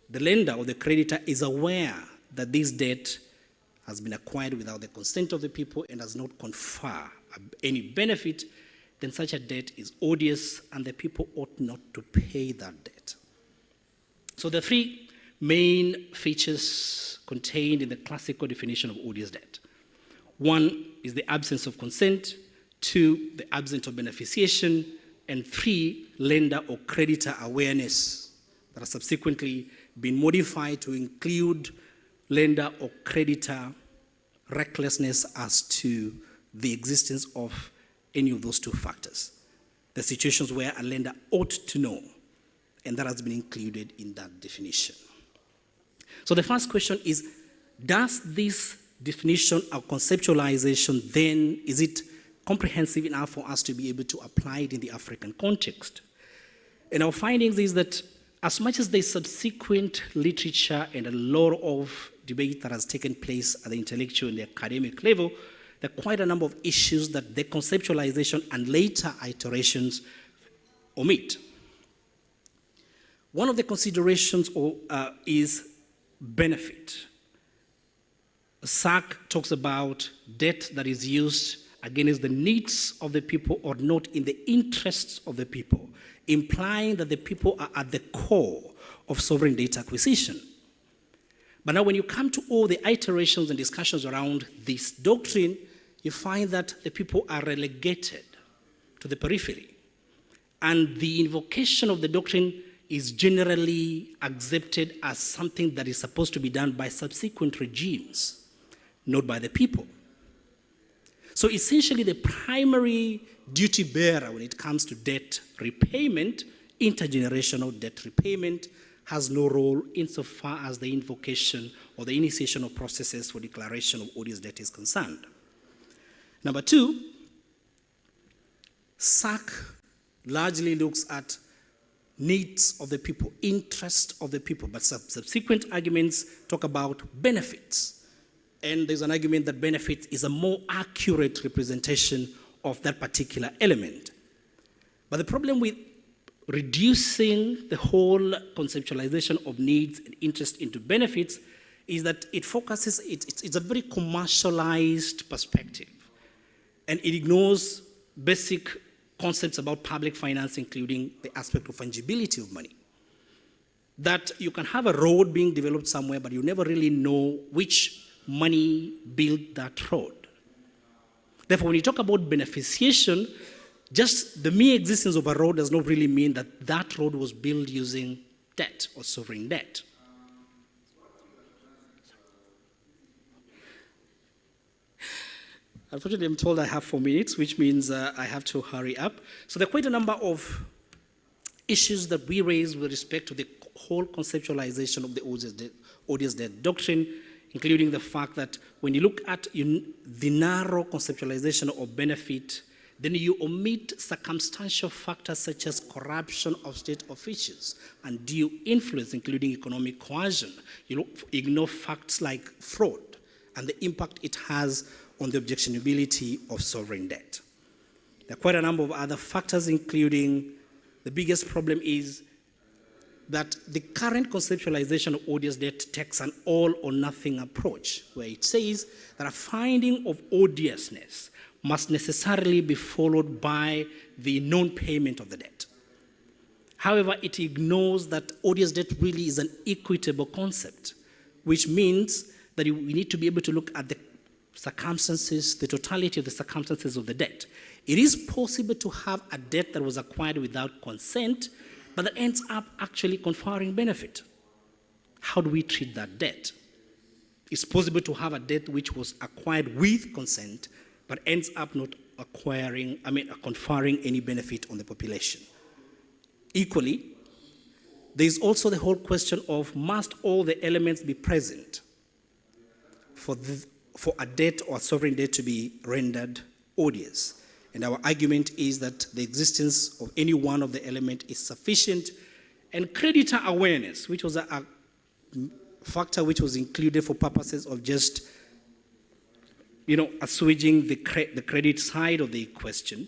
the lender or the creditor is aware that this debt has been acquired without the consent of the people and does not confer any benefit, then such a debt is odious and the people ought not to pay that debt. So the three main features contained in the classical definition of odious debt. One is the absence of consent, two, the absence of beneficiation, and three, lender or creditor awareness that has subsequently been modified to include lender or creditor recklessness as to the existence of any of those two factors. The situations where a lender ought to know, and that has been included in that definition. So the first question is, does this definition or conceptualization then, is it comprehensive enough for us to be able to apply it in the African context? And our findings is that as much as there's subsequent literature and a lot of debate that has taken place at the intellectual and the academic level, there are quite a number of issues that the conceptualization and later iterations omit. One of the considerations is benefit. Sack talks about debt that is used against the needs of the people or not in the interests of the people, implying that the people are at the core of sovereign debt acquisition. But now when you come to all the iterations and discussions around this doctrine, you find that the people are relegated to the periphery. And the invocation of the doctrine is generally accepted as something that is supposed to be done by subsequent regimes, not by the people. So essentially the primary duty bearer when it comes to debt repayment, intergenerational debt repayment, has no role insofar as the invocation or the initiation of processes for declaration of odious debt is concerned. Number two, Sack largely looks at needs of the people, interest of the people, but subsequent arguments talk about benefits. And there's an argument that benefit is a more accurate representation of that particular element. But the problem with reducing the whole conceptualization of needs and interest into benefits is that it focuses, it's a very commercialized perspective. And it ignores basic concepts about public finance, including the aspect of fungibility of money. That you can have a road being developed somewhere, but you never really know which money built that road. Therefore, when you talk about beneficiation, just the mere existence of a road does not really mean that that road was built using debt or sovereign debt. Unfortunately, I'm told I have 4 minutes, which means I have to hurry up. So there are quite a number of issues that we raise with respect to the whole conceptualization of the odious debt doctrine, including the fact that when you look at the narrow conceptualization of benefit, then you omit circumstantial factors such as corruption of state officials and due influence, including economic coercion. You ignore facts like fraud and the impact it has on the objectionability of sovereign debt. There are quite a number of other factors, including the biggest problem is that the current conceptualization of odious debt takes an all or nothing approach, where it says that a finding of odiousness must necessarily be followed by the non-payment of the debt. However, it ignores that odious debt really is an equitable concept, which means that we need to be able to look at the circumstances, the totality of the circumstances of the debt. It is possible to have a debt that was acquired without consent, but that ends up actually conferring benefit. How do we treat that debt? It's possible to have a debt which was acquired with consent, but ends up not conferring any benefit on the population. Equally, there is also the whole question of, must all the elements be present for a debt or a sovereign debt to be rendered odious? And our argument is that the existence of any one of the elements is sufficient, and creditor awareness, which was a factor which was included for purposes of just, assuaging the credit side of the question.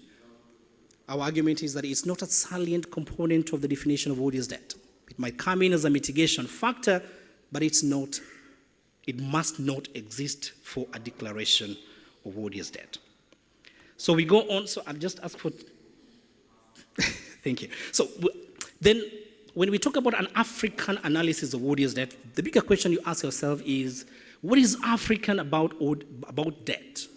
Our argument is that it's not a salient component of the definition of odious debt. It might come in as a mitigation factor, but it must not exist for a declaration of odious debt. So we go on, so I'll just ask for, thank you. So then, when we talk about an African analysis of odious debt, the bigger question you ask yourself is, what is African about debt?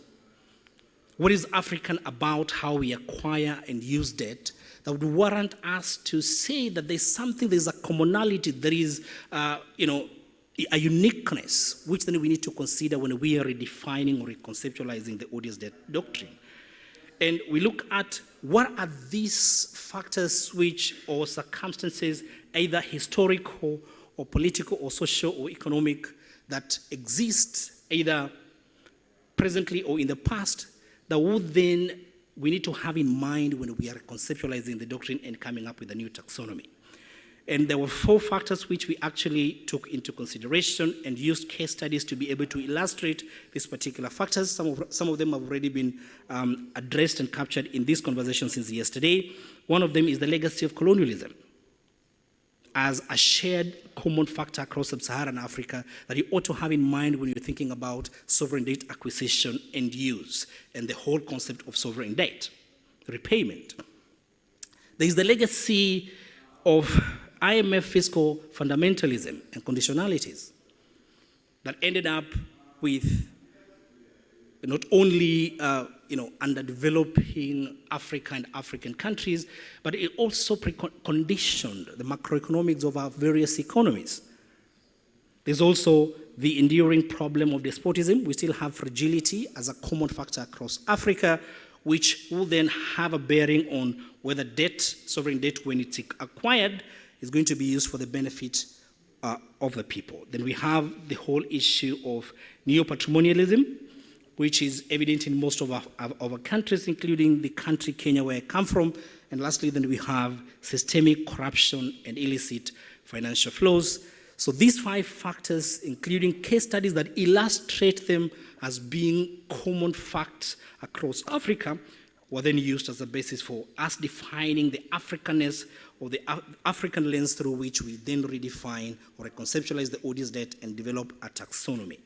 What is African about how we acquire and use debt that would warrant us to say that there's a commonality, there is, a uniqueness, which then we need to consider when we are redefining or reconceptualizing the odious debt doctrine. And we look at what are these factors or circumstances, either historical or political or social or economic, that exist either presently or in the past, that would then we need to have in mind when we are conceptualizing the doctrine and coming up with a new taxonomy. And there were 4 factors which we actually took into consideration and used case studies to be able to illustrate these particular factors. Some of them have already been addressed and captured in this conversation since yesterday. One of them is the legacy of colonialism as a shared common factor across sub-Saharan Africa that you ought to have in mind when you're thinking about sovereign debt acquisition and use and the whole concept of sovereign debt, repayment. There is the legacy of IMF fiscal fundamentalism and conditionalities that ended up with not only underdeveloping Africa and African countries, but it also conditioned the macroeconomics of our various economies. There's also the enduring problem of despotism. We still have fragility as a common factor across Africa, which will then have a bearing on whether debt, sovereign debt, when it's acquired, is going to be used for the benefit of the people. Then we have the whole issue of neo-patrimonialism, which is evident in most of our countries, including the country Kenya, where I come from. And lastly, then we have systemic corruption and illicit financial flows. So these 5 factors, including case studies that illustrate them as being common facts across Africa, were then used as a basis for us defining the Africanness or the African lens through which we then redefine or reconceptualize the odious debt and develop a taxonomy.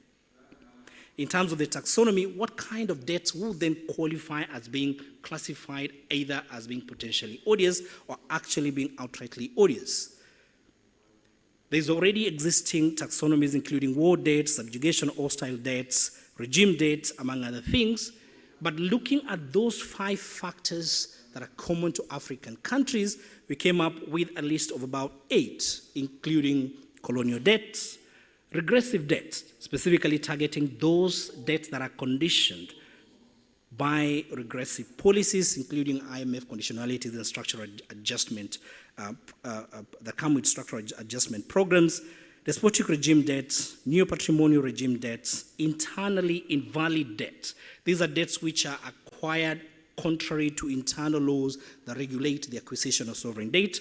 In terms of the taxonomy, what kind of debts will then qualify as being classified either as being potentially odious or actually being outrightly odious? There's already existing taxonomies including war debts, subjugation, hostile debts, regime debts, among other things. But looking at those 5 factors that are common to African countries, we came up with a list of about 8, including colonial debts, regressive debts, specifically targeting those debts that are conditioned by regressive policies, including IMF conditionalities and structural adjustment that come with structural adjustment programs, despotic regime debts, neo-patrimonial regime debts, internally invalid debts. These are debts which are acquired contrary to internal laws that regulate the acquisition of sovereign debt.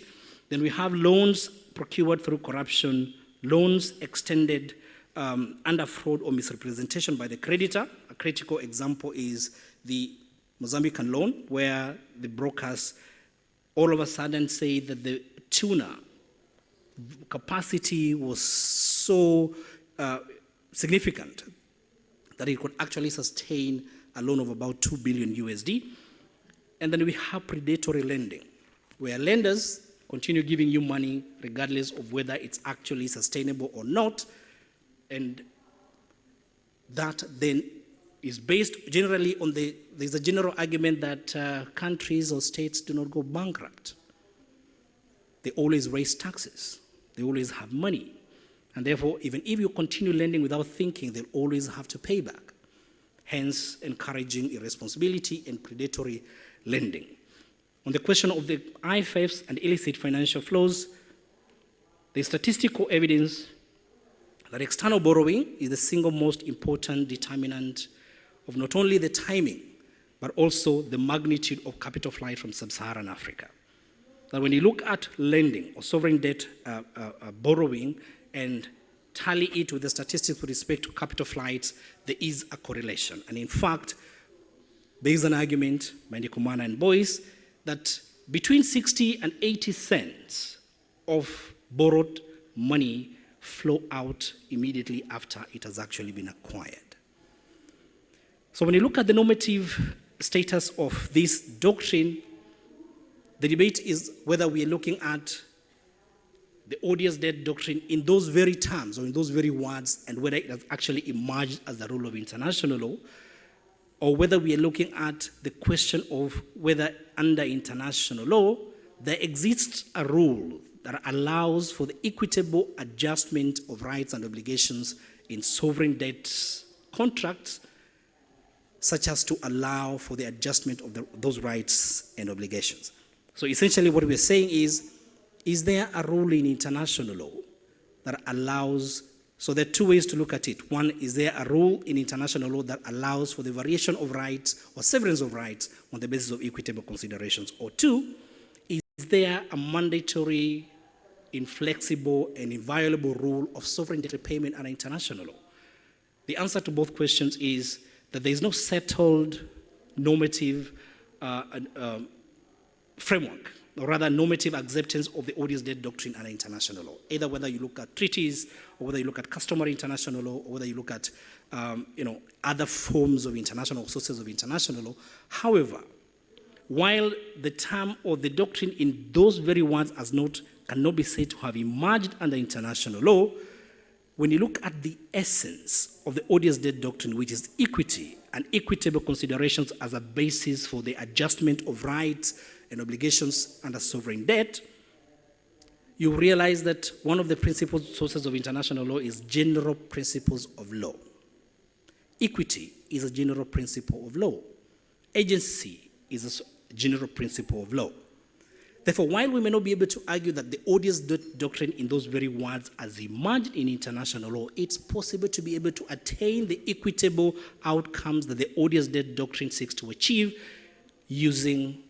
Then we have loans procured through corruption, loans extended under fraud or misrepresentation by the creditor. A critical example is the Mozambican loan, where the brokers all of a sudden say that the tuna capacity was so significant that it could actually sustain a loan of about 2 billion USD. And then we have predatory lending, where lenders continue giving you money regardless of whether it's actually sustainable or not. And that then is based generally on there's a general argument that countries or states do not go bankrupt. They always raise taxes. They always have money. And therefore, even if you continue lending without thinking, they'll always have to pay back, hence encouraging irresponsibility and predatory lending. On the question of the IFFs and illicit financial flows, there's statistical evidence that external borrowing is the single most important determinant of not only the timing, but also the magnitude of capital flight from sub-Saharan Africa. That when you look at lending or sovereign debt borrowing and tally it with the statistics with respect to capital flights, there is a correlation. And in fact, there is an argument by Ndikumana and Boyce that between 60 and 80 cents of borrowed money flow out immediately after it has actually been acquired. So when you look at the normative status of this doctrine, the debate is whether we are looking at the odious debt doctrine in those very terms or in those very words, and whether it has actually emerged as the rule of international law, or whether we are looking at the question of whether under international law there exists a rule that allows for the equitable adjustment of rights and obligations in sovereign debt contracts, such as to allow for the adjustment of those rights and obligations. So essentially what we're saying is there a rule in international law that allows, so there are two ways to look at it. One, is there a rule in international law that allows for the variation of rights or severance of rights on the basis of equitable considerations? Or two, is there a mandatory, inflexible, and inviolable rule of sovereign debt repayment under international law? The answer to both questions is that there is no settled normative framework, or rather normative acceptance of the odious debt doctrine under international law, either whether you look at treaties, or whether you look at customary international law, or whether you look at other forms of international, sources of international law. However, while the term or the doctrine in those very words cannot be said to have emerged under international law, when you look at the essence of the odious debt doctrine, which is equity and equitable considerations as a basis for the adjustment of rights and obligations under sovereign debt, you realize that one of the principal sources of international law is general principles of law. Equity is a general principle of law. Agency is a general principle of law. Therefore, while we may not be able to argue that the odious debt doctrine in those very words has emerged in international law, it's possible to be able to attain the equitable outcomes that the odious debt doctrine seeks to achieve using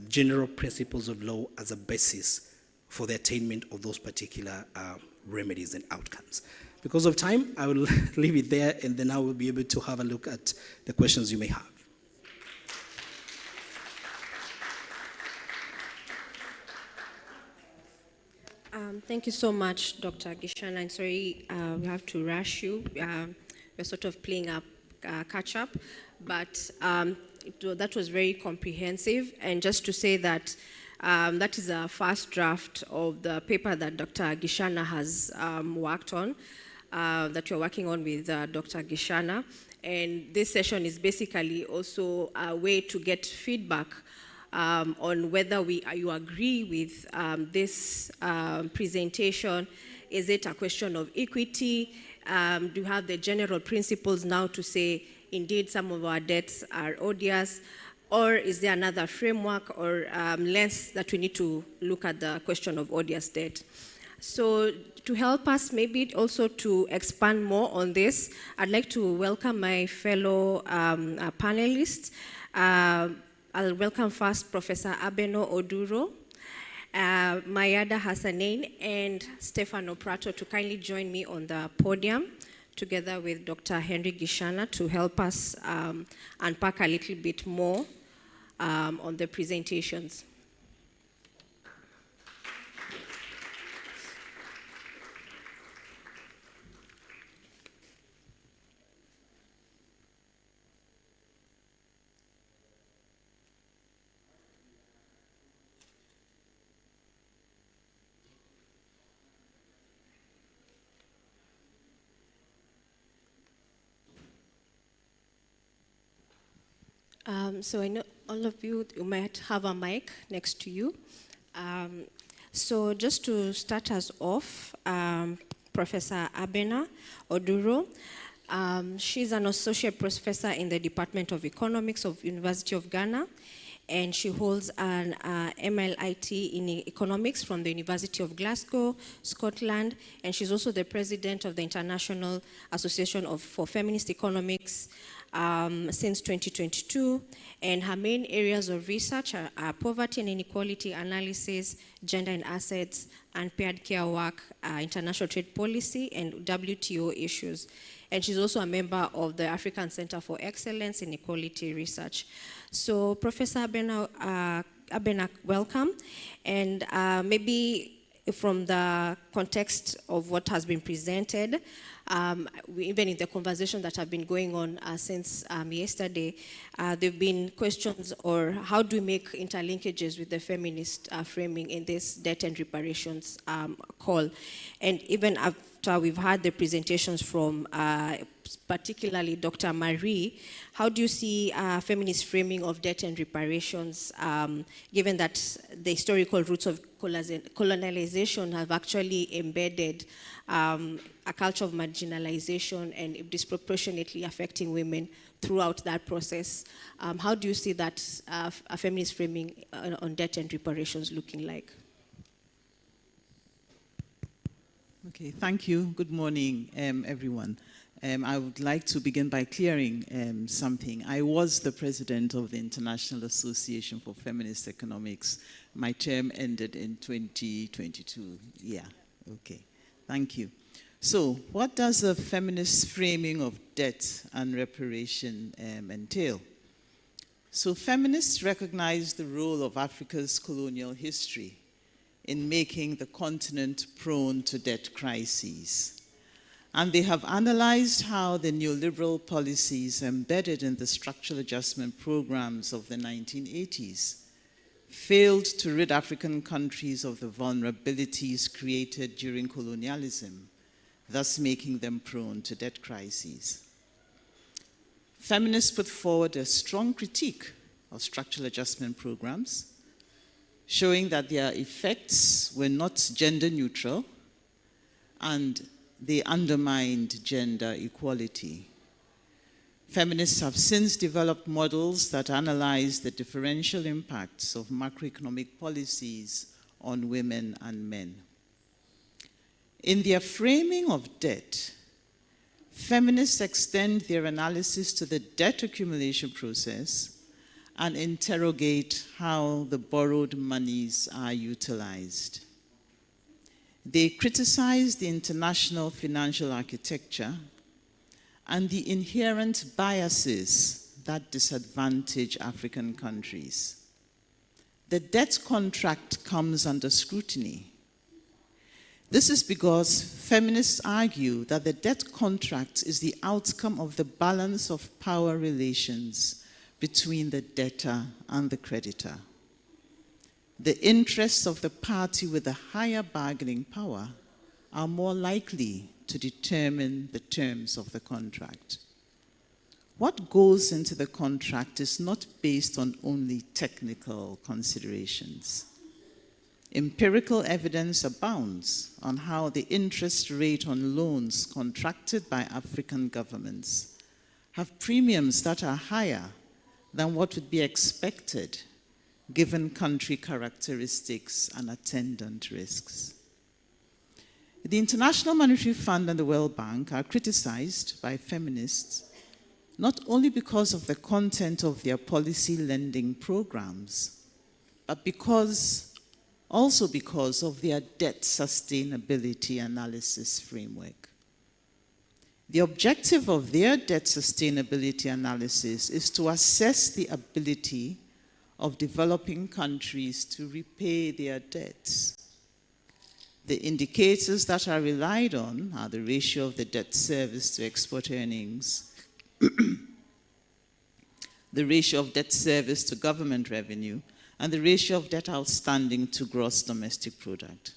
general principles of law as a basis for the attainment of those particular remedies and outcomes. Because of time, I will leave it there, and then I will be able to have a look at the questions you may have. Thank you so much, Dr. Gishana. I'm sorry we have to rush you. We're sort of playing up catch up, but that was very comprehensive. And just to say that that is a first draft of the paper that Dr. Gishana has worked on, that you're working on with Dr. Gishana. And this session is basically also a way to get feedback on whether you agree with this presentation. Is it a question of equity? Do you have the general principles now to say, indeed, some of our debts are odious? Or is there another framework or lens that we need to look at the question of odious debt? So to help us maybe also to expand more on this, I'd like to welcome my fellow panelists. I'll welcome first Professor Abeno Oduro, Mayada Hassanain, and Stefano Prato to kindly join me on the podium together with Dr. Henry Gishana to help us unpack a little bit more on the presentations. So I know all of you might have a mic next to you. So just to start us off, Professor Abena Oduro, she's an associate professor in the Department of Economics of University of Ghana, and she holds an MLIT in economics from the University of Glasgow, Scotland, and she's also the president of the International Association for Feminist Economics since 2022, and her main areas of research are poverty and inequality analysis, gender and assets, unpaired care work, international trade policy, and WTO issues. And she's also a member of the African Center for Excellence in Equality Research. So Professor Abena, welcome. And maybe from the context of what has been presented, even in the conversation that have been going on since yesterday, there have been questions or how do we make interlinkages with the feminist framing in this debt and reparations call. And even after we've had the presentations from particularly Dr. Marie, how do you see feminist framing of debt and reparations, given that the historical roots of colonialization have actually embedded a culture of marginalization and disproportionately affecting women throughout that process? How do you see that a feminist framing on debt and reparations looking like? Okay, thank you. Good morning, everyone. I would like to begin by clearing something. I was the president of the International Association for Feminist Economics. My term ended in 2022. Yeah, okay. Thank you. So, what does a feminist framing of debt and reparation entail? So, feminists recognize the role of Africa's colonial history in making the continent prone to debt crises. And they have analyzed how the neoliberal policies embedded in the structural adjustment programs of the 1980s failed to rid African countries of the vulnerabilities created during colonialism, thus making them prone to debt crises. Feminists put forward a strong critique of structural adjustment programs, showing that their effects were not gender neutral and they undermined gender equality. Feminists have since developed models that analyze the differential impacts of macroeconomic policies on women and men. In their framing of debt, feminists extend their analysis to the debt accumulation process and interrogate how the borrowed monies are utilized. They criticize the international financial architecture and the inherent biases that disadvantage African countries. The debt contract comes under scrutiny. This is because feminists argue that the debt contract is the outcome of the balance of power relations between the debtor and the creditor. The interests of the party with the higher bargaining power are more likely to determine the terms of the contract. What goes into the contract is not based on only technical considerations. Empirical evidence abounds on how the interest rate on loans contracted by African governments have premiums that are higher than what would be expected given country characteristics and attendant risks. The International Monetary Fund and the World Bank are criticized by feminists not only because of the content of their policy lending programs, but also because of their debt sustainability analysis framework. The objective of their debt sustainability analysis is to assess the ability of developing countries to repay their debts. The indicators that are relied on are the ratio of the debt service to export earnings, the ratio of debt service to government revenue, and the ratio of debt outstanding to gross domestic product.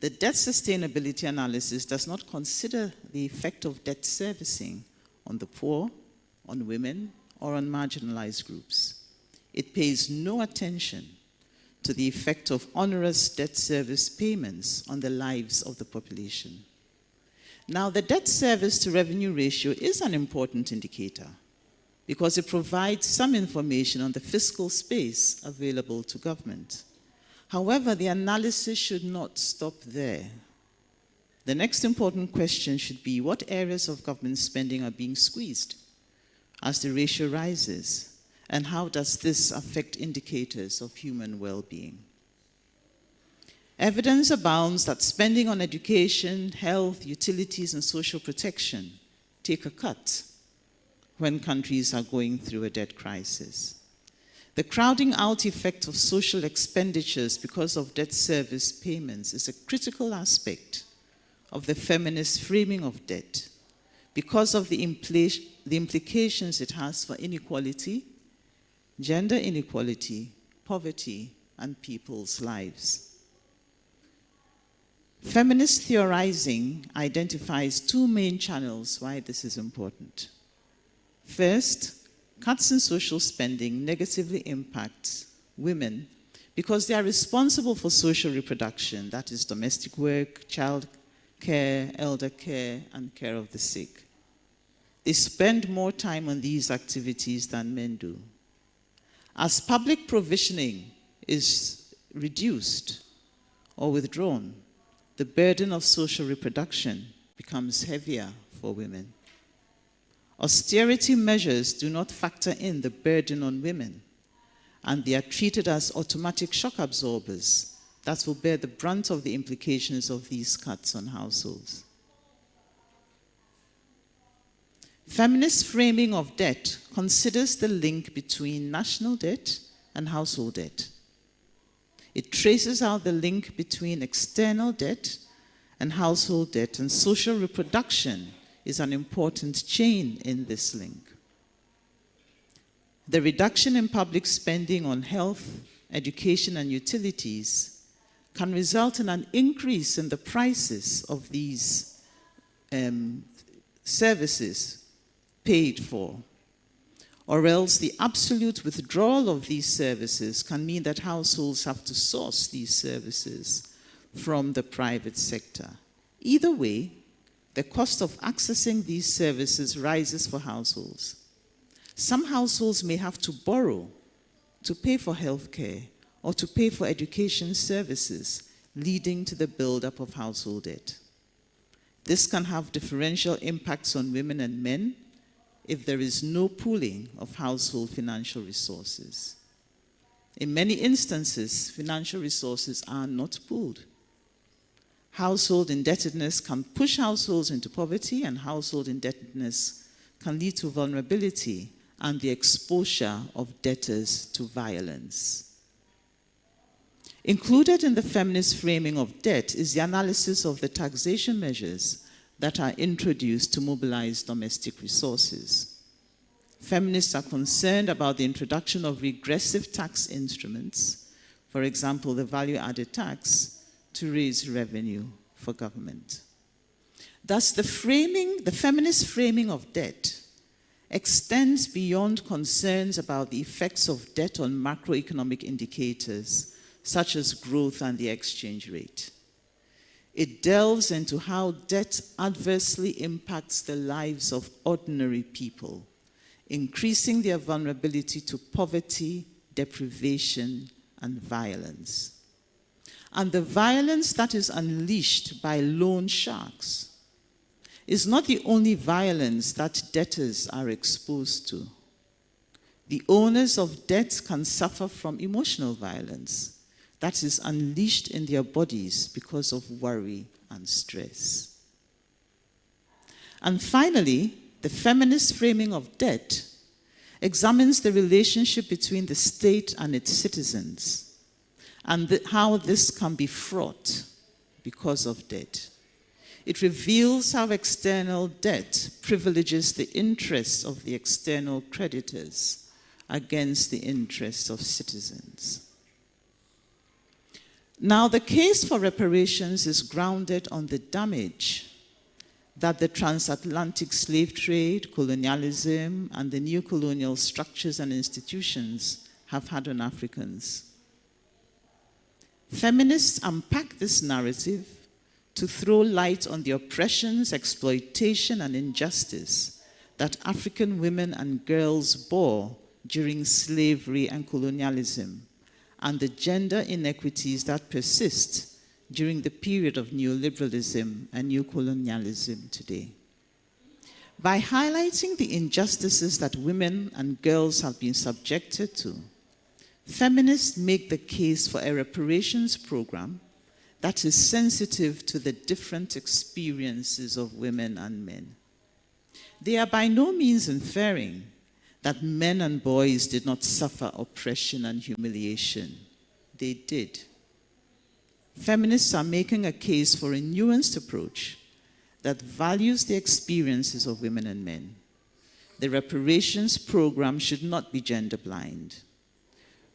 The debt sustainability analysis does not consider the effect of debt servicing on the poor, on women, or on marginalized groups. It pays no attention to the effect of onerous debt service payments on the lives of the population. Now, the debt service to revenue ratio is an important indicator because it provides some information on the fiscal space available to government. However, the analysis should not stop there. The next important question should be what areas of government spending are being squeezed as the ratio rises, and how does this affect indicators of human well-being? Evidence abounds that spending on education, health, utilities, and social protection take a cut when countries are going through a debt crisis. The crowding out effect of social expenditures because of debt service payments is a critical aspect of the feminist framing of debt because of the implications it has for inequality, gender inequality, poverty, and people's lives. Feminist theorizing identifies two main channels why this is important. First, cuts in social spending negatively impact women because they are responsible for social reproduction, that is domestic work, child care, elder care, and care of the sick. They spend more time on these activities than men do. As public provisioning is reduced or withdrawn, the burden of social reproduction becomes heavier for women. Austerity measures do not factor in the burden on women, and they are treated as automatic shock absorbers that will bear the brunt of the implications of these cuts on households. Feminist framing of debt considers the link between national debt and household debt. It traces out the link between external debt and household debt, and social reproduction is an important chain in this link. The reduction in public spending on health, education, and utilities can result in an increase in the prices of these services paid for, or else the absolute withdrawal of these services can mean that households have to source these services from the private sector. Either way, the cost of accessing these services rises for households. Some households may have to borrow to pay for health care or to pay for education services, leading to the buildup of household debt. This can have differential impacts on women and men if there is no pooling of household financial resources. In many instances, financial resources are not pooled. Household indebtedness can push households into poverty, and household indebtedness can lead to vulnerability and the exposure of debtors to violence. Included in the feminist framing of debt is the analysis of the taxation measures that are introduced to mobilize domestic resources. Feminists are concerned about the introduction of regressive tax instruments, for example, the value-added tax, to raise revenue for government. Thus, the feminist framing of debt extends beyond concerns about the effects of debt on macroeconomic indicators, such as growth and the exchange rate. It delves into how debt adversely impacts the lives of ordinary people, increasing their vulnerability to poverty, deprivation, and violence. And the violence that is unleashed by loan sharks is not the only violence that debtors are exposed to. The owners of debt can suffer from emotional violence that is unleashed in their bodies because of worry and stress. And finally, the feminist framing of debt examines the relationship between the state and its citizens, and how this can be fraught because of debt. It reveals how external debt privileges the interests of the external creditors against the interests of citizens. Now, the case for reparations is grounded on the damage that the transatlantic slave trade, colonialism, and the new colonial structures and institutions have had on Africans. Feminists unpack this narrative to throw light on the oppressions, exploitation, and injustice that African women and girls bore during slavery and colonialism, and the gender inequities that persist during the period of neoliberalism and new colonialism today. By highlighting the injustices that women and girls have been subjected to, feminists make the case for a reparations program that is sensitive to the different experiences of women and men. They are by no means inferring that men and boys did not suffer oppression and humiliation. They did. Feminists are making a case for a nuanced approach that values the experiences of women and men. The reparations program should not be gender blind.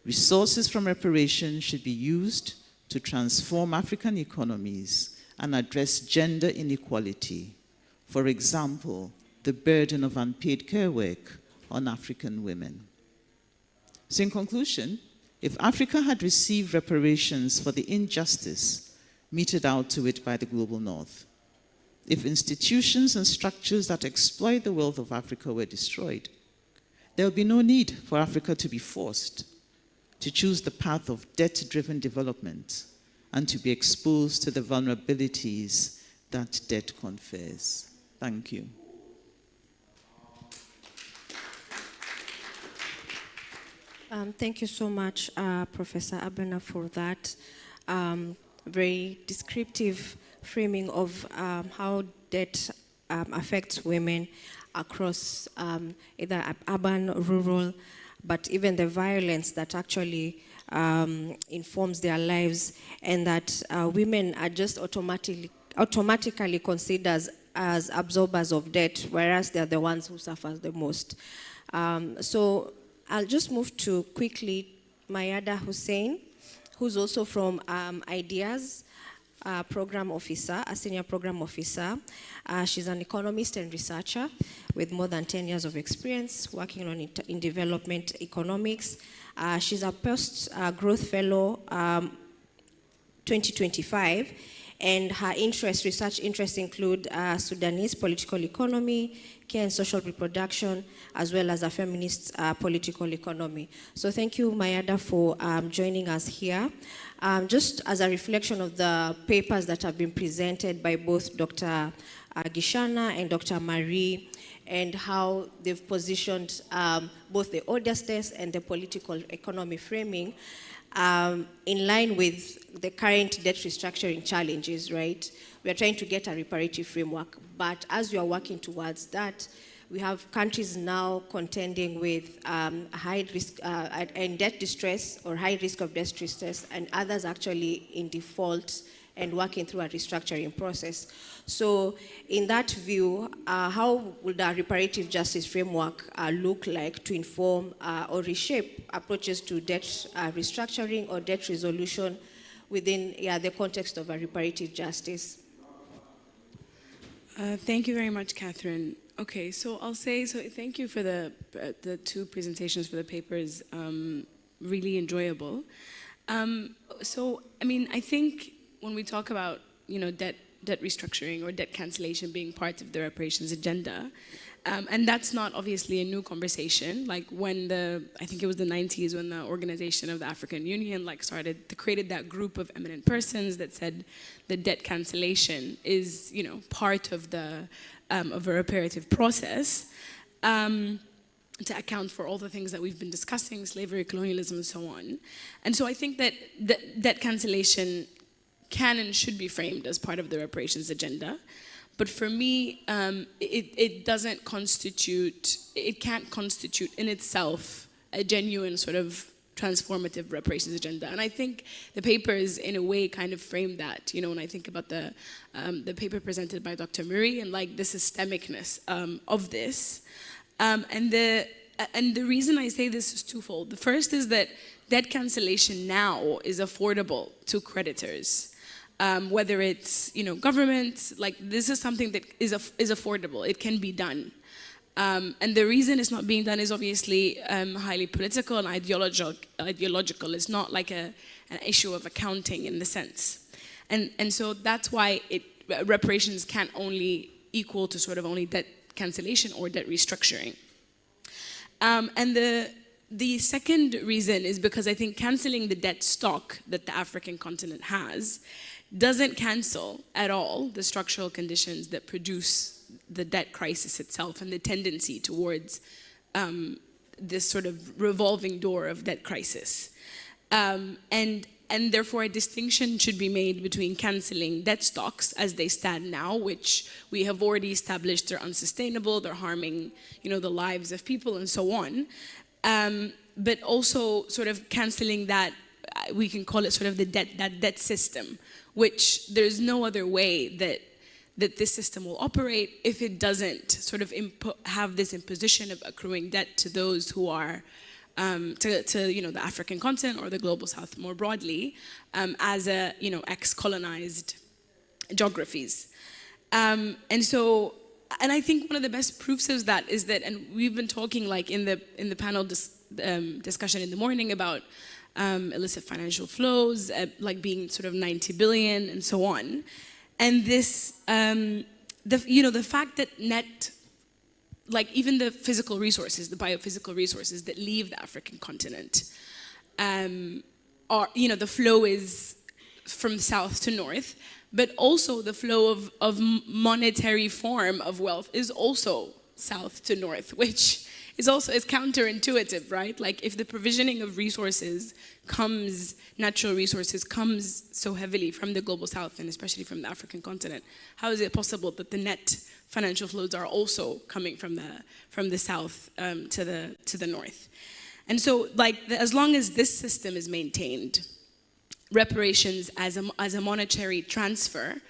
Resources from reparations should be used to transform African economies and address gender inequality. For example, the burden of unpaid care work on African women. So in conclusion, if Africa had received reparations for the injustice meted out to it by the global north, if institutions and structures that exploit the wealth of Africa were destroyed, there would be no need for Africa to be forced to choose the path of debt-driven development and to be exposed to the vulnerabilities that debt confers. Thank you. Thank you so much, Professor Abena, for that very descriptive framing of how debt affects women across either urban, rural, but even the violence that actually informs their lives, and that women are just automatically considered as absorbers of debt, whereas they're the ones who suffer the most. So I'll just move to quickly Mayada Hussein, who's also from Ideas program officer, a senior program officer. She's an economist and researcher with more than 10 years of experience working on in development economics. She's a post-growth fellow 2025, and her research interests include Sudanese political economy, care and social reproduction, as well as a feminist political economy. So thank you, Mayada, for joining us here. Just as a reflection of the papers that have been presented by both Dr. Gishana and Dr. Marie, and how they've positioned both the odious test and the political economy framing in line with the current debt restructuring challenges, right? We are trying to get a reparative framework, but as we are working towards that, we have countries now contending with high risk and debt distress or high risk of debt distress, and others actually in default and working through a restructuring process. So in that view, how would our reparative justice framework look like to inform or reshape approaches to debt restructuring or debt resolution within the context of a reparative justice? Thank you very much, Catherine. Okay, so I'll say, thank you for the two presentations for the papers, really enjoyable. I think when we talk about, debt restructuring or debt cancellation being part of the reparations agenda, and that's not obviously a new conversation. Like when I think it was the 90s when the Organization of the African Union created that group of eminent persons that said the debt cancellation is, part of a reparative process to account for all the things that we've been discussing, slavery, colonialism, and so on. And so I think that debt cancellation can and should be framed as part of the reparations agenda. But for me, it can't constitute in itself a genuine sort of transformative reparations agenda. And I think the papers, in a way, kind of frame that. When I think about the paper presented by Dr. Murray and like the systemicness of this. And the reason I say this is twofold. The first is that debt cancellation now is affordable to creditors. whether it's governments. Like, this is something that is affordable. It can be done. And the reason it's not being done is obviously highly political and ideological. It's not like an issue of accounting in the sense. And so that's why reparations can't only equal to sort of only debt cancellation or debt restructuring. And the second reason is because I think canceling the debt stock that the African continent has doesn't cancel at all the structural conditions that produce the debt crisis itself and the tendency towards this sort of revolving door of debt crisis. And therefore a distinction should be made between cancelling debt stocks as they stand now, which we have already established are unsustainable, they're harming the lives of people and so on. But also sort of cancelling that, we can call it sort of that debt system, which there's no other way that this system will operate if it doesn't sort of have this imposition of accruing debt to those who are to the African continent or the global south more broadly, as ex-colonized geographies. And I think one of the best proofs of that is that, and we've been talking like in the panel discussion in the morning about illicit financial flows, like being sort of 90 billion and so on. And this, the fact that like even the physical resources, the biophysical resources that leave the African continent, the flow is from south to north, but also the flow of monetary form of wealth is also south to north, which is counterintuitive, right? Like, if the provisioning of resources natural resources comes so heavily from the global south and especially from the African continent, how is it possible that the net financial flows are also coming from the south to the north? And so, like, as long as this system is maintained, reparations as a monetary transfer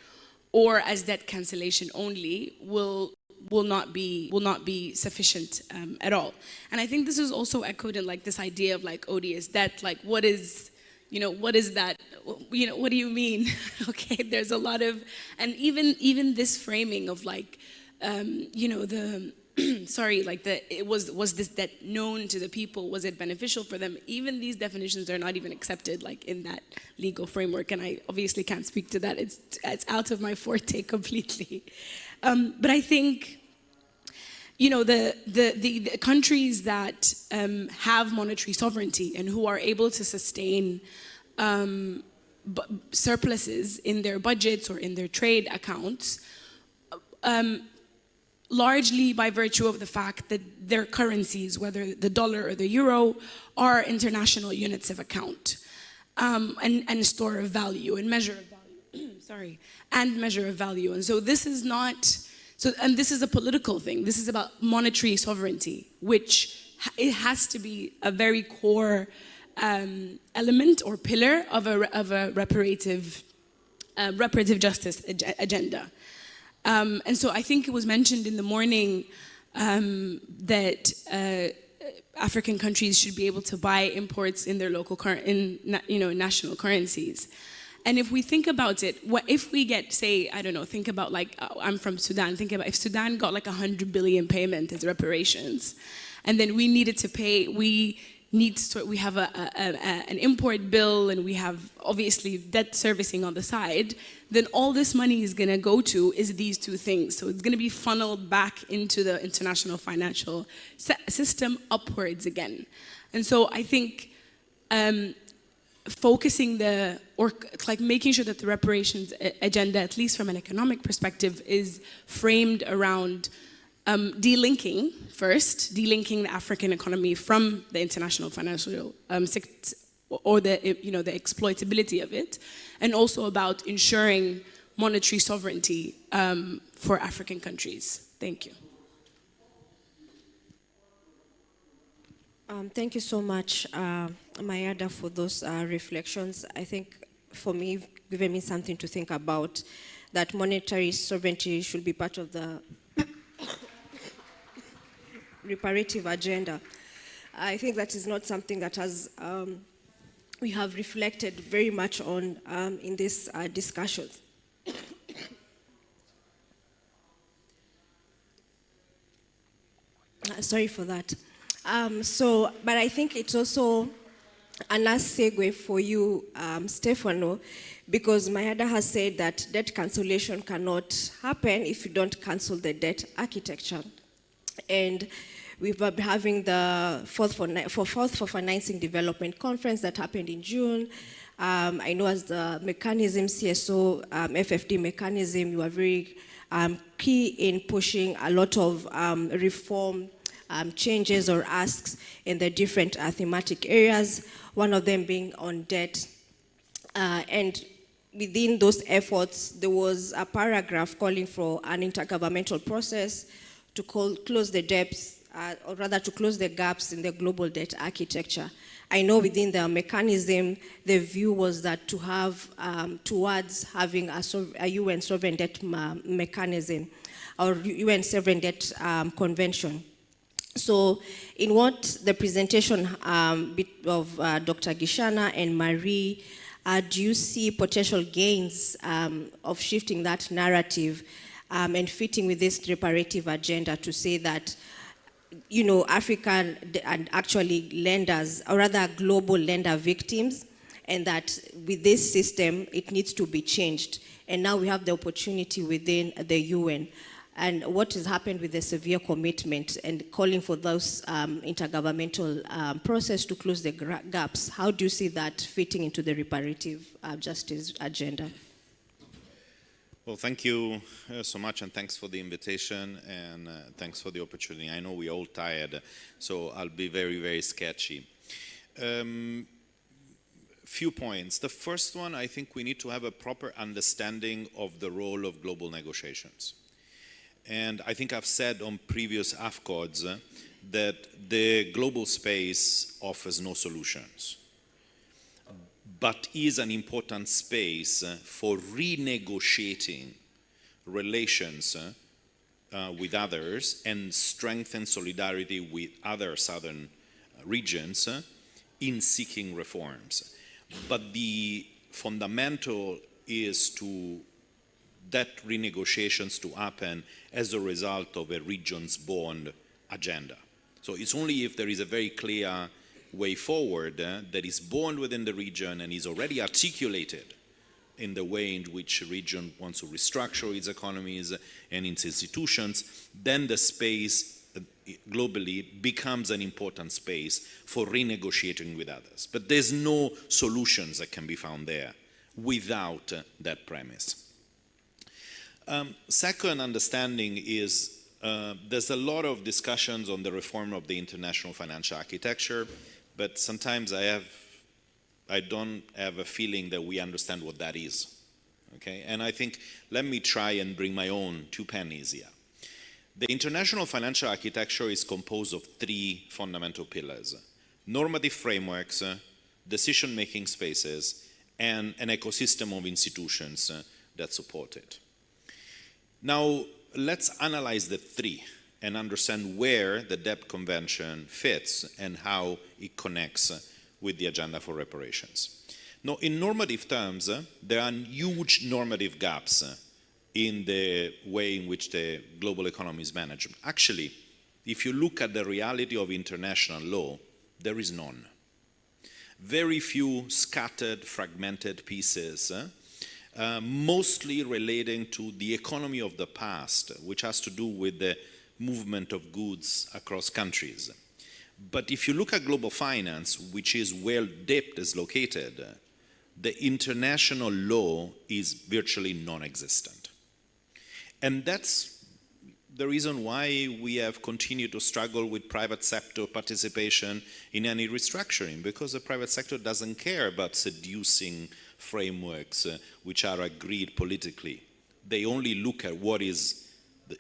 or as debt cancellation only will not be sufficient at all. And I think this is also echoed in like this idea of like odious debt. Like, what is that? What do you mean? Okay, there's a lot of, and even this framing of like, was this debt known to the people? Was it beneficial for them? Even these definitions are not even accepted like in that legal framework, and I obviously can't speak to that. It's out of my forte completely. But I think, the countries that have monetary sovereignty and who are able to sustain surpluses in their budgets or in their trade accounts, largely by virtue of the fact that their currencies, whether the dollar or the euro, are international units of account and store of value and measure of value. And measure of value. And so this is not, and this is a political thing. This is about monetary sovereignty, which it has to be a very core element or pillar of a reparative justice agenda. And so I think it was mentioned in the morning that African countries should be able to buy imports in their local national currencies. And if we think about it, if we get, say, I don't know, think about like, I'm from Sudan, think about if Sudan got like 100 billion payment as reparations, and then we needed to pay, we have an import bill, and we have obviously debt servicing on the side, then all this money is gonna go to is these two things. So it's gonna be funneled back into the international financial system upwards again. And so I think focusing making sure that the reparations agenda, at least from an economic perspective, is framed around delinking the African economy from the international financial or the exploitability of it, and also about ensuring monetary sovereignty for African countries. Thank you. Thank you so much, Mayada, for those reflections. I think for me, you've given me something to think about, that monetary sovereignty should be part of the reparative agenda. I think that is not something that has we have reflected very much on in these discussions. Sorry for that. But I think it's also a nice segue for you, Stefano, because Mayada has said that debt cancellation cannot happen if you don't cancel the debt architecture. And we've been having the Fourth for Financing Development Conference that happened in June. I know as the mechanism, CSO, FFD mechanism, you are very key in pushing a lot of reform changes or asks in the different thematic areas, one of them being on debt. And within those efforts, there was a paragraph calling for an intergovernmental process to close the debts, or rather to close the gaps in the global debt architecture. I know within the mechanism, the view was that to have towards having a UN sovereign debt mechanism or UN sovereign debt convention. So in what the presentation of Dr. Gishana and Marie, do you see potential gains of shifting that narrative and fitting with this reparative agenda to say that, you know, African and actually lenders, or rather global lender victims, and that with this system, it needs to be changed. And now we have the opportunity within the UN. And what has happened with the severe commitment and calling for those intergovernmental process to close the gaps? How do you see that fitting into the reparative justice agenda? Well, thank you so much, and thanks for the invitation, and thanks for the opportunity. I know we're all tired, so I'll be very, very sketchy. Few points. The first one, I think we need to have a proper understanding of the role of global negotiations. And I think I've said on previous AFCODs that the global space offers no solutions, but is an important space for renegotiating relations with others and strengthen solidarity with other southern regions in seeking reforms. But the fundamental is to that renegotiations to happen as a result of a regions-born agenda. So it's only if there is a very clear way forward that is born within the region and is already articulated in the way in which the region wants to restructure its economies and its institutions, then the space globally becomes an important space for renegotiating with others. But there's no solutions that can be found there without that premise. Second understanding is there's a lot of discussions on the reform of the international financial architecture, but sometimes I don't have a feeling that we understand what that is. Okay, and I think let me try and bring my own 2 pennies here. The international financial architecture is composed of 3 fundamental pillars: normative frameworks, decision-making spaces, and an ecosystem of institutions that support it. Now, let's analyze the 3 and understand where the debt convention fits and how it connects with the agenda for reparations. Now, in normative terms, there are huge normative gaps in the way in which the global economy is managed. Actually, if you look at the reality of international law, there is none. Very few scattered, fragmented pieces, mostly relating to the economy of the past, which has to do with the movement of goods across countries. But if you look at global finance, which is where debt is located, the international law is virtually non-existent. And that's the reason why we have continued to struggle with private sector participation in any restructuring, because the private sector doesn't care about seducing frameworks which are agreed politically. They only look at what is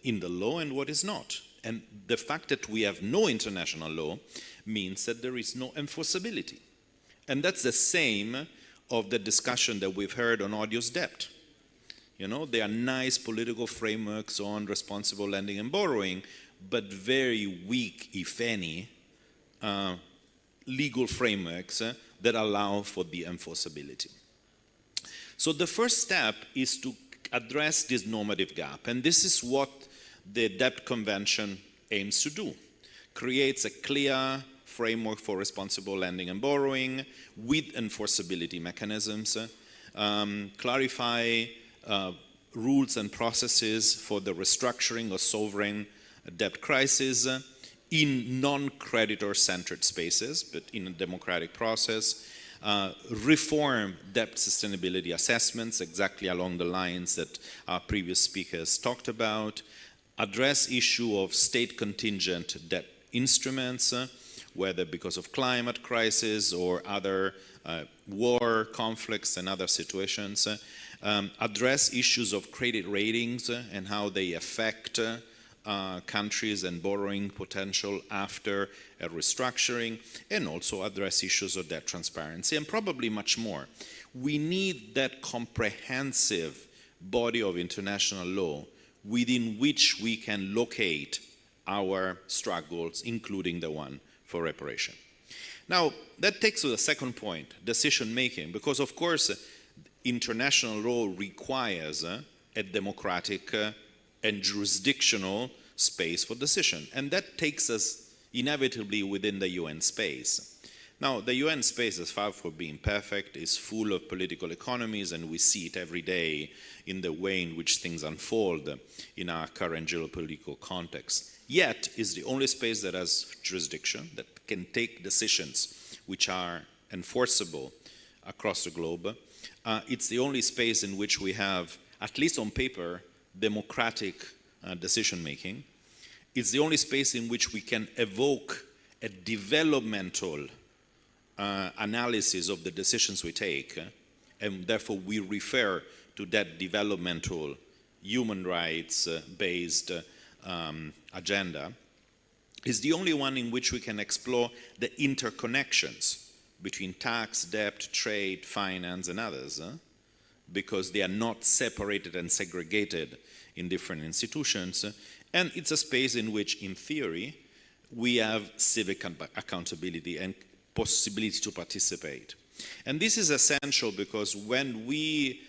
in the law and what is not. And the fact that we have no international law means that there is no enforceability. And that's the same of the discussion that we've heard on odious debt. You know, there are nice political frameworks on responsible lending and borrowing, but very weak, if any, legal frameworks that allow for the enforceability. So the first step is to address this normative gap, and this is what the Debt Convention aims to do. Creates a clear framework for responsible lending and borrowing with enforceability mechanisms, clarify rules and processes for the restructuring of sovereign debt crisis in non-creditor-centered spaces, but in a democratic process, reform debt sustainability assessments exactly along the lines that our previous speakers talked about, address issue of state contingent debt instruments, whether because of climate crisis or other war, conflicts and other situations, address issues of credit ratings and how they affect countries and borrowing potential after a restructuring, and also address issues of debt transparency, and probably much more. We need that comprehensive body of international law within which we can locate our struggles, including the one for reparation. Now, that takes to the second point, decision making, because of course, international law requires a democratic and jurisdictional space for decision. And that takes us inevitably within the UN space. Now, the UN space, as far from being perfect, is full of political economies, and we see it every day in the way in which things unfold in our current geopolitical context. Yet, is the only space that has jurisdiction, that can take decisions which are enforceable across the globe. It's the only space in which we have, at least on paper, democratic decision-making. It's the only space in which we can evoke a developmental analysis of the decisions we take, and therefore we refer to that developmental human rights-based agenda. It's the only one in which we can explore the interconnections between tax, debt, trade, finance, and others, because they are not separated and segregated in different institutions. And it's a space in which, in theory, we have civic accountability and possibility to participate. And this is essential because when we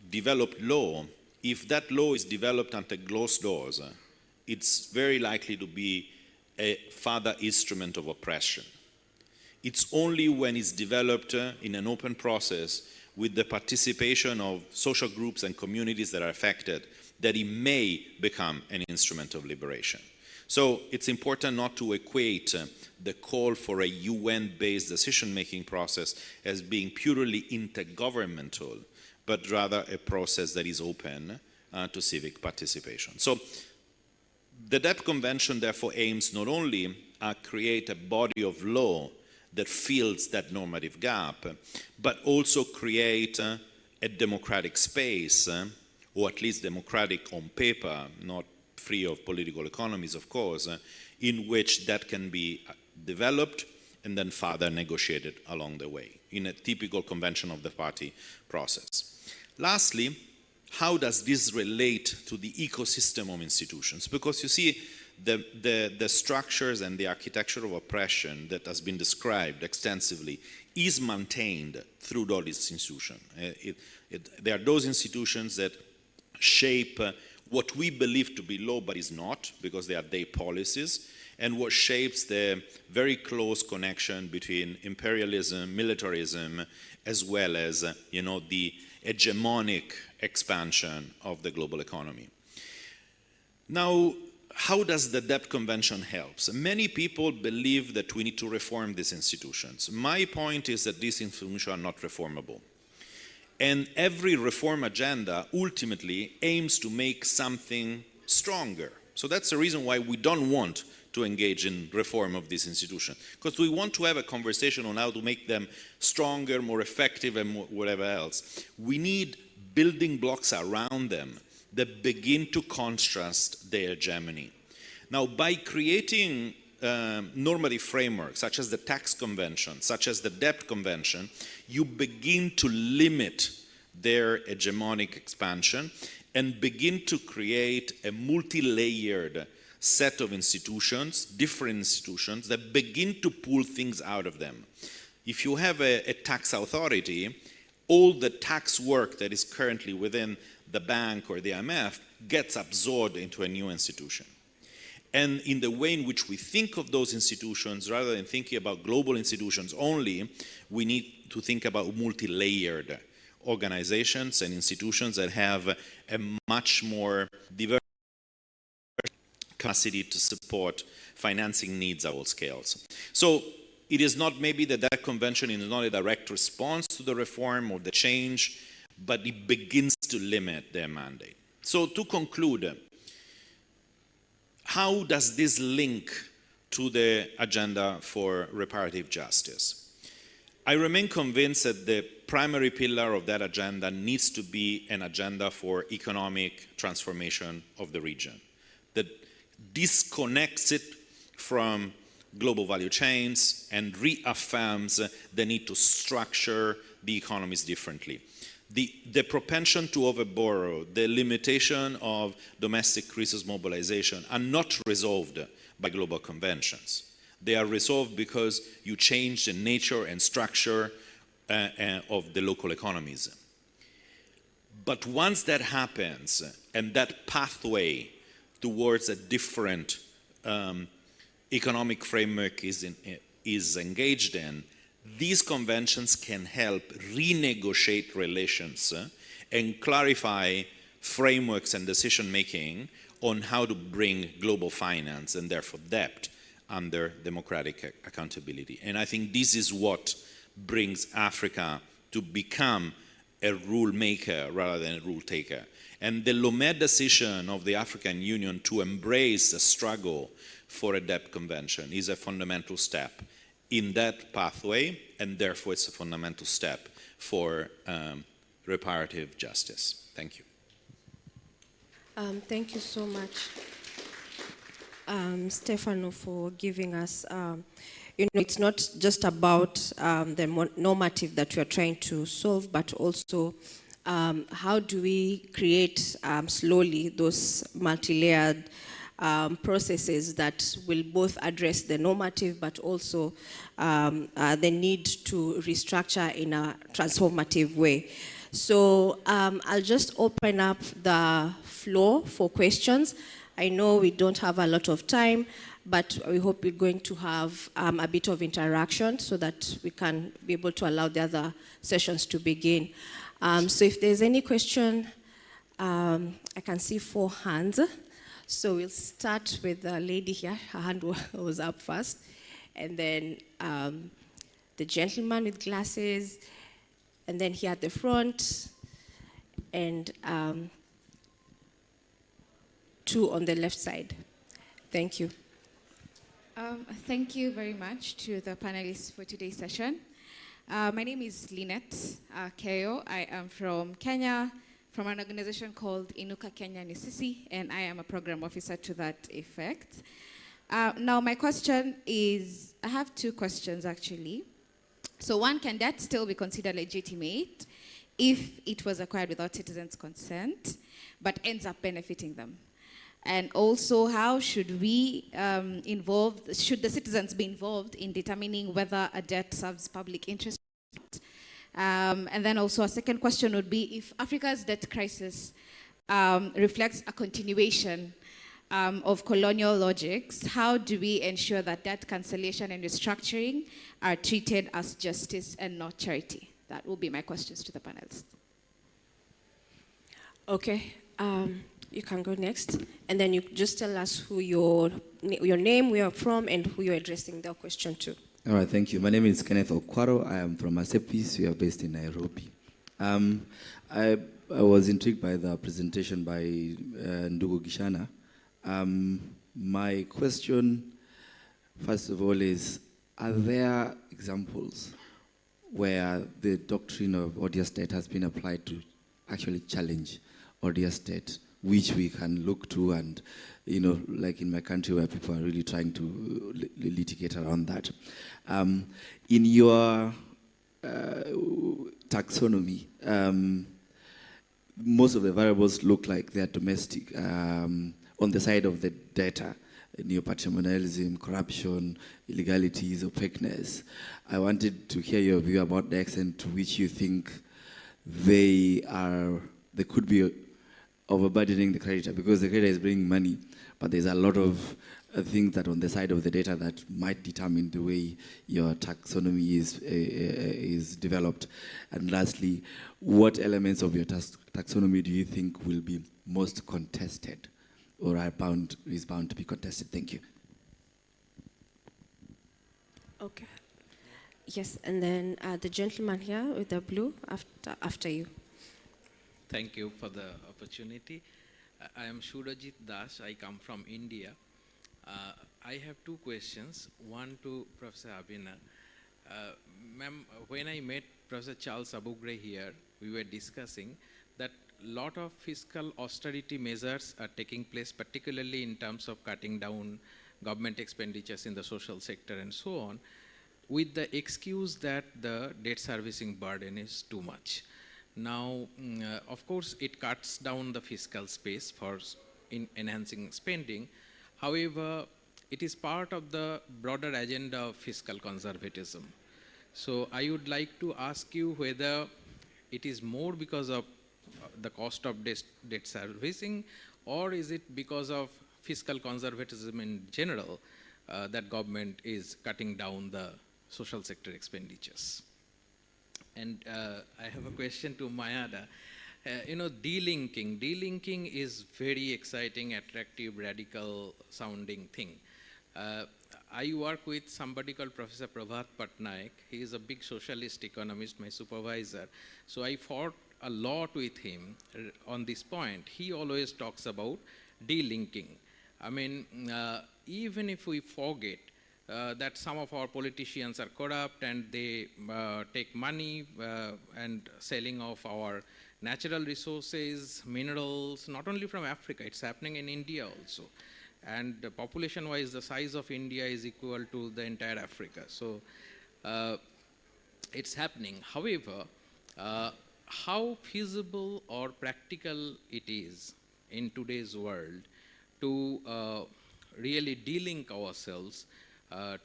develop law, if that law is developed under closed doors, it's very likely to be a further instrument of oppression. It's only when it's developed in an open process with the participation of social groups and communities that are affected that it may become an instrument of liberation. So it's important not to equate the call for a UN-based decision-making process as being purely intergovernmental, but rather a process that is open to civic participation. So the Debt Convention therefore aims not only to create a body of law that fills that normative gap, but also create a democratic space, or at least democratic on paper, not free of political economies, of course, in which that can be developed and then further negotiated along the way in a typical convention of the party process. Lastly, how does this relate to the ecosystem of institutions? Because you see, the structures and the architecture of oppression that has been described extensively is maintained through all these institutions. There are those institutions that shape what we believe to be law but is not, because they are their policies, and what shapes the very close connection between imperialism, militarism, as well as the hegemonic expansion of the global economy. Now, how does the Debt Convention help? Many people believe that we need to reform these institutions. My point is that these institutions are not reformable. And every reform agenda ultimately aims to make something stronger. So that's the reason why we don't want to engage in reform of this institution, because we want to have a conversation on how to make them stronger, more effective, and whatever else. We need building blocks around them that begin to contrast their hegemony. Now, by creating normative frameworks, such as the Tax Convention, such as the Debt Convention, you begin to limit their hegemonic expansion and begin to create a multi-layered set of institutions, different institutions, that begin to pull things out of them. If you have a tax authority, all the tax work that is currently within the bank or the IMF gets absorbed into a new institution. And in the way in which we think of those institutions, rather than thinking about global institutions only, we need to think about multi-layered organizations and institutions that have a much more diverse capacity to support financing needs at all scales. So it is not maybe that convention is not a direct response to the reform or the change, but it begins to limit their mandate. So to conclude, how does this link to the agenda for reparative justice? I remain convinced that the primary pillar of that agenda needs to be an agenda for economic transformation of the region that disconnects it from global value chains and reaffirms the need to structure the economies differently. The propension to overborrow, the limitation of domestic resource mobilization are not resolved by global conventions. They are resolved because you change the nature and structure of the local economies. But once that happens, and that pathway towards a different economic framework is engaged in, these conventions can help renegotiate relations and clarify frameworks and decision-making on how to bring global finance and therefore debt under democratic accountability. And I think this is what brings Africa to become a rule maker rather than a rule taker. And the Lomé decision of the African Union to embrace the struggle for a debt convention is a fundamental step in that pathway, and therefore it's a fundamental step for reparative justice. Thank you. Thank you so much, Stefano, for giving us, it's not just about the normative that we are trying to solve, but also how do we create slowly those multi-layered processes that will both address the normative but also the need to restructure in a transformative way. So I'll just open up the floor for questions. I know we don't have a lot of time, but we hope we're going to have a bit of interaction so that we can be able to allow the other sessions to begin. So if there's any question, I can see 4 hands. So we'll start with the lady here. Her hand was up first. And then the gentleman with glasses. And then here at the front. And 2 on the left side. Thank you. Thank you very much to the panelists for today's session. My name is Lynette Keyo. I am from Kenya, from an organization called Inuka Kenya Nisisi, and I am a program officer to that effect. Now, my question is, I have 2 questions actually. So one, can debt still be considered legitimate if it was acquired without citizens' consent, but ends up benefiting them? And also, how should we should the citizens be involved in determining whether a debt serves public interest? And then also a second question would be, if Africa's debt crisis reflects a continuation of colonial logics, how do we ensure that debt cancellation and restructuring are treated as justice and not charity? That will be my questions to the panelists. Okay. You can go next, and then you just tell us who your name, where you're from, and who you're addressing the question to. All right, thank you. My name is Kenneth Okwaro. I am from Asepis. We are based in Nairobi. I was intrigued by the presentation by Ndugu Gishana. My question, first of all, is, are there examples where the doctrine of odious state has been applied to actually challenge odious state, which we can look to, and, like in my country where people are really trying to litigate around that. In your taxonomy, most of the variables look like they're domestic on the side of the data, neo-patrimonialism, corruption, illegalities, opaqueness. I wanted to hear your view about the extent to which you think they could be overburdening the creditor, because the creditor is bringing money, but there's a lot of things that on the side of the data that might determine the way your taxonomy is developed. And lastly, what elements of your taxonomy do you think will be most contested or is bound to be contested? Thank you. Okay. Yes, and then the gentleman here with the blue after you. Thank you for the opportunity. I am Shurajit Das. I come from India. I have two questions. One to Professor Abina. Ma'am, when I met Professor Charles Abugre here, we were discussing that a lot of fiscal austerity measures are taking place, particularly in terms of cutting down government expenditures in the social sector and so on, with the excuse that the debt servicing burden is too much. Now, of course, it cuts down the fiscal space for enhancing spending. However, it is part of the broader agenda of fiscal conservatism. So I would like to ask you whether it is more because of the cost of debt servicing, or is it because of fiscal conservatism in general that government is cutting down the social sector expenditures? And I have a question to Mayada. Delinking is very exciting, attractive, radical sounding thing. I work with somebody called Professor Prabhat Patnaik. He is a big socialist economist, my supervisor. So I fought a lot with him on this point. He always talks about delinking. I mean, even if we forget that some of our politicians are corrupt and they take money and selling off our natural resources, minerals, not only from Africa, it's happening in India also. And population-wise, the size of India is equal to the entire Africa. So it's happening. However, how feasible or practical it is in today's world to really delink ourselves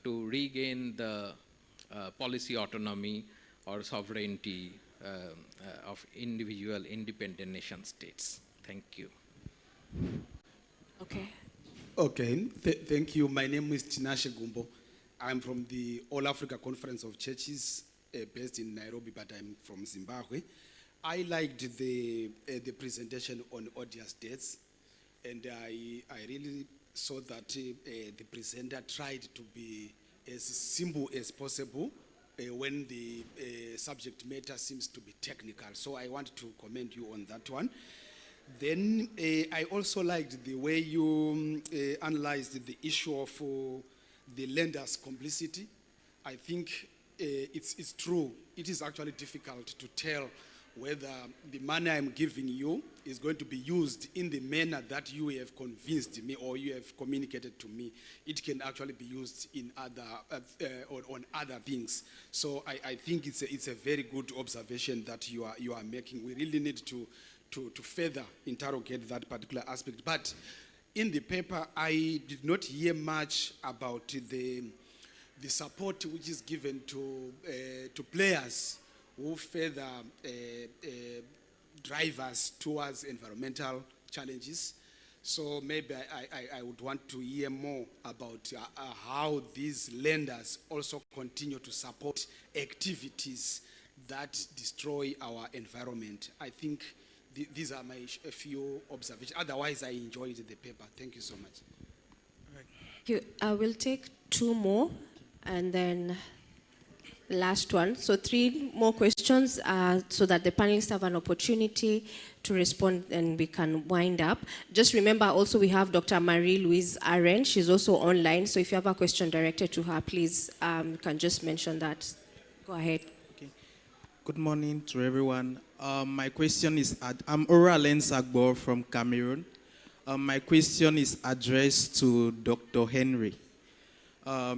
to regain the policy autonomy or sovereignty of individual independent nation states. Thank you. Okay. Okay, thank you. My name is Tinashe Gumbo. I'm from the All Africa Conference of Churches based in Nairobi, but I'm from Zimbabwe. I liked the presentation on odious debts, and I really saw that the presenter tried to be as simple as possible when the subject matter seems to be technical. So I want to commend you on that one. Then I also liked the way you analyzed the issue of the lender's complicity. I think it's true. It is actually difficult to tell whether the money I'm giving you is going to be used in the manner that you have convinced me or you have communicated to me. It can actually be used in other on other things. So I think it's a very good observation that you are making. We really need to further interrogate that particular aspect. But in the paper, I did not hear much about the support which is given to players who further drive us towards environmental challenges. So maybe I would want to hear more about how these lenders also continue to support activities that destroy our environment. I think these are my few observations. Otherwise, I enjoyed the paper. Thank you so much. Thank you. I will take two more and then last one. So 3 more questions so that the panelists have an opportunity to respond and we can wind up. Just remember also we have Dr. Marie-Louise Aren. She's also online. So if you have a question directed to her, please you can just mention that. Go ahead. Okay. Good morning to everyone. My question is, I'm Oralen Sagbo from Cameroon. My question is addressed to Dr. Henry.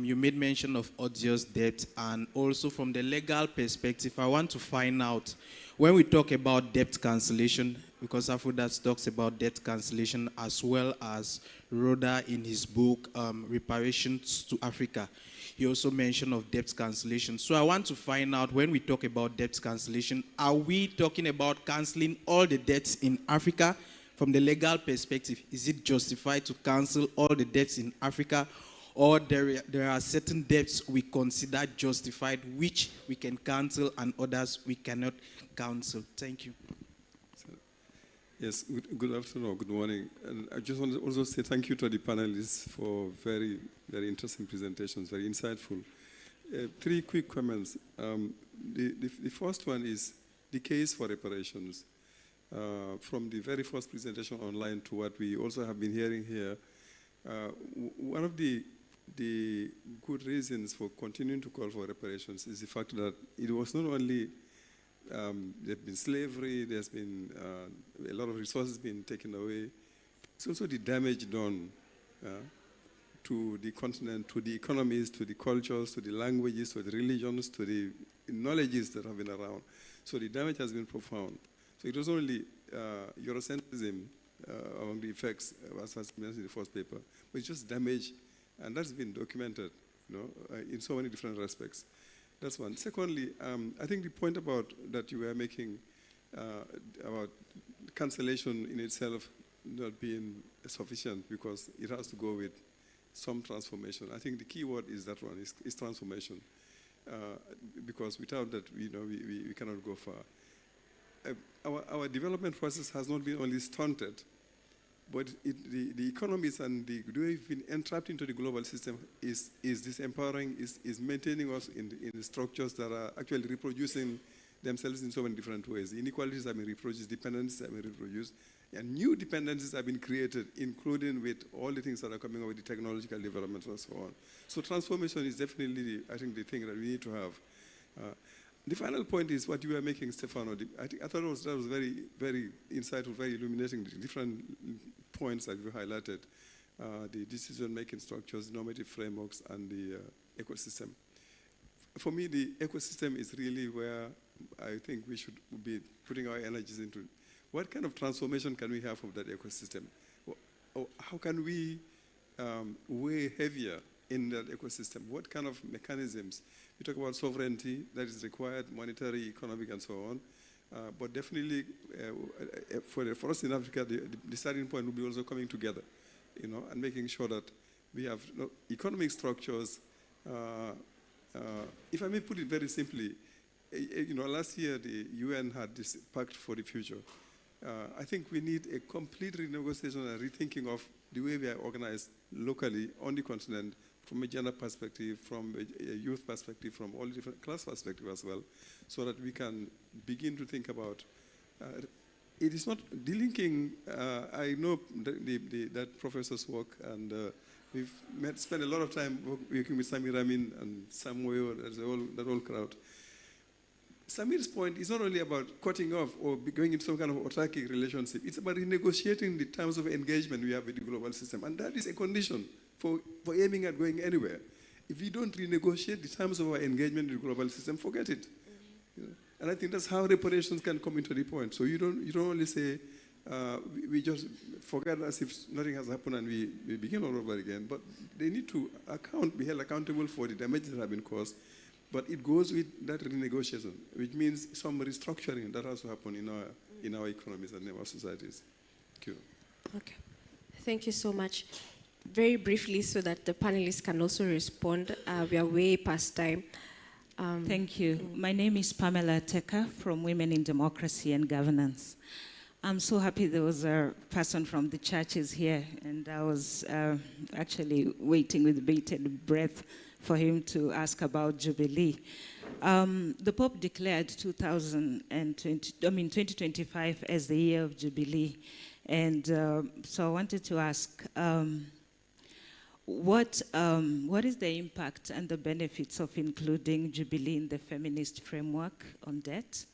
You made mention of odious debt, and also from the legal perspective, I want to find out, when we talk about debt cancellation, because Afudat talks about debt cancellation as well as Roda in his book, Reparations to Africa. He also mentioned of debt cancellation. So I want to find out, when we talk about debt cancellation, are we talking about cancelling all the debts in Africa? From the legal perspective, is it justified to cancel all the debts in Africa? Or there are certain debts we consider justified, which we can cancel, and others we cannot cancel? Thank you. Yes, good afternoon or good morning. And I just want to also say thank you to the panelists for very, very interesting presentations, very insightful. 3 quick comments. The first one is the case for reparations. From the very first presentation online to what we also have been hearing here, one of the good reasons for continuing to call for reparations is the fact that it was not only there's been slavery, there's been a lot of resources being taken away. It's also the damage done to the continent, to the economies, to the cultures, to the languages, to the religions, to the knowledges that have been around. So the damage has been profound. So it was only Eurocentrism among the effects, as was mentioned in the first paper, but it's just damage, and that's been documented, in so many different respects. That's one. Secondly, I think the point that you were making about cancellation in itself not being sufficient because it has to go with some transformation. I think the key word is that one, is transformation, because without that, we cannot go far. Our development process has not been only stunted, but the economies and the way we've been entrapped into the global system is disempowering, is maintaining us in the structures that are actually reproducing themselves in so many different ways. Inequalities have been reproduced, dependencies have been reproduced, and new dependencies have been created, including with all the things that are coming up with the technological developments and so on. So transformation is definitely, I think, the thing that we need to have. The final point is what you were making, Stefano. I thought that was very, very insightful, very illuminating, the different points that you highlighted, the decision-making structures, normative frameworks, and the ecosystem. For me, the ecosystem is really where I think we should be putting our energies into. What kind of transformation can we have of that ecosystem? How can we weigh heavier in that ecosystem? What kind of mechanisms? We talk about sovereignty that is required, monetary, economic, and so on. But definitely, for us in Africa, the starting point will be also coming together, and making sure that we have economic structures. If I may put it very simply, last year the UN had this Pact for the Future. I think we need a complete renegotiation and rethinking of the way we are organized locally on the continent, from a gender perspective, from a youth perspective, from all different class perspective as well, so that we can begin to think about, it is not delinking. I know that professor's work, and we've spent a lot of time working with Samir Amin and Samuel, that whole crowd. Samir's point is not only about cutting off or going into some kind of autarkic relationship, it's about renegotiating the terms of engagement we have with the global system, and that is a condition for aiming at going anywhere. If we don't renegotiate the terms of our engagement in the global system, forget it. And I think that's how reparations can come into the point. So you don't only say, we just forget as if nothing has happened and we begin all over again. But they need to be held accountable for the damages that have been caused. But it goes with that renegotiation, which means some restructuring that has to happen in our economies and in our societies. Thank you. Okay. Thank you so much. Very briefly, so that the panelists can also respond. We are way past time. Thank you. My name is Pamela Teka from Women in Democracy and Governance. I'm so happy there was a person from the churches here, and I was actually waiting with bated breath for him to ask about Jubilee. The Pope declared 2025 as the year of Jubilee, and so I wanted to ask, what is the impact and the benefits of including Jubilee in the feminist framework on debt,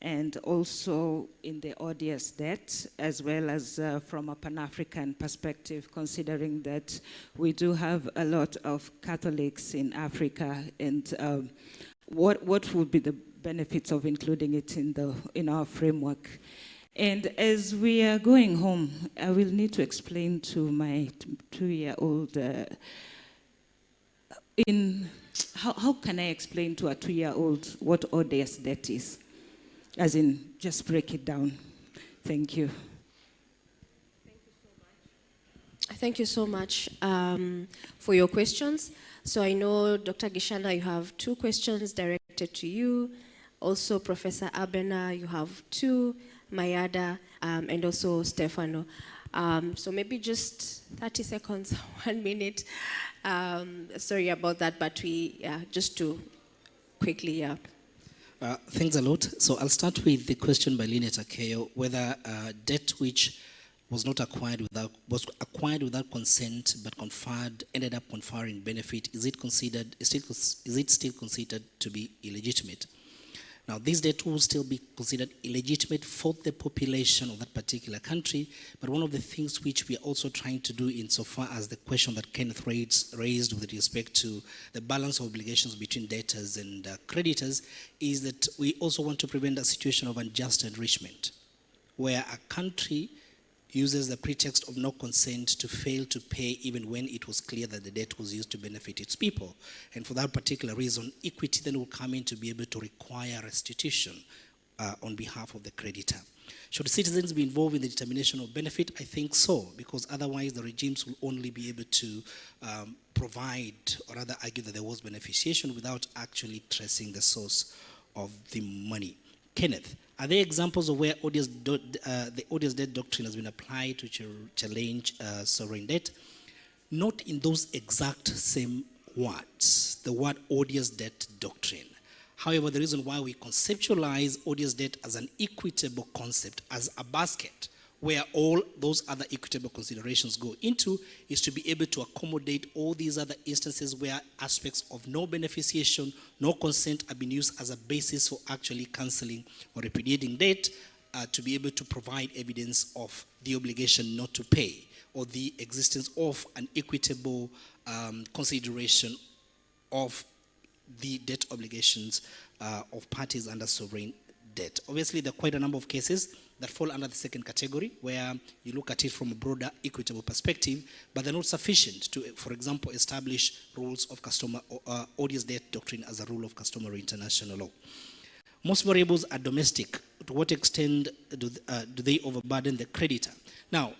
and also in the odious debt, as well as from a Pan-African perspective, considering that we do have a lot of Catholics in Africa, and what would be the benefits of including it in our framework? And as we are going home, I will need to explain to my 2-year-old how can I explain to a 2-year-old what odious debt is? As in, just break it down. Thank you. Thank you so much for your questions. So I know, Dr. Gishana, you have 2 questions directed to you. Also, Professor Abena, you have 2, Mayada, and also Stefano. So maybe just 30 seconds, 1 minute. Sorry about that, but just to quickly, Thanks a lot. So I'll start with the question by Lynette Akeo, whether debt which was acquired without consent but ended up conferring benefit, is it still considered to be illegitimate? Now, this debt will still be considered illegitimate for the population of that particular country, but one of the things which we are also trying to do insofar as the question that Kenneth raised with respect to the balance of obligations between debtors and creditors is that we also want to prevent a situation of unjust enrichment, where a country uses the pretext of no consent to fail to pay even when it was clear that the debt was used to benefit its people. And for that particular reason, equity then will come in to be able to require restitution on behalf of the creditor. Should citizens be involved in the determination of benefit? I think so, because otherwise the regimes will only be able to provide or rather argue that there was beneficiation without actually tracing the source of the money. Kenneth, are there examples of where the odious debt doctrine has been applied to challenge sovereign debt? Not in those exact same words, the word odious debt doctrine. However, the reason why we conceptualize odious debt as an equitable concept, as a basket, where all those other equitable considerations go into, is to be able to accommodate all these other instances where aspects of no beneficiation, no consent have been used as a basis for actually cancelling or repudiating debt, to be able to provide evidence of the obligation not to pay or the existence of an equitable consideration of the debt obligations of parties under sovereign debt. Obviously, there are quite a number of cases that fall under the second category, where you look at it from a broader equitable perspective, but they're not sufficient to, for example, establish rules of odious debt doctrine as a rule of customary international law. Most variables are domestic. To what extent do they overburden the creditor? Now,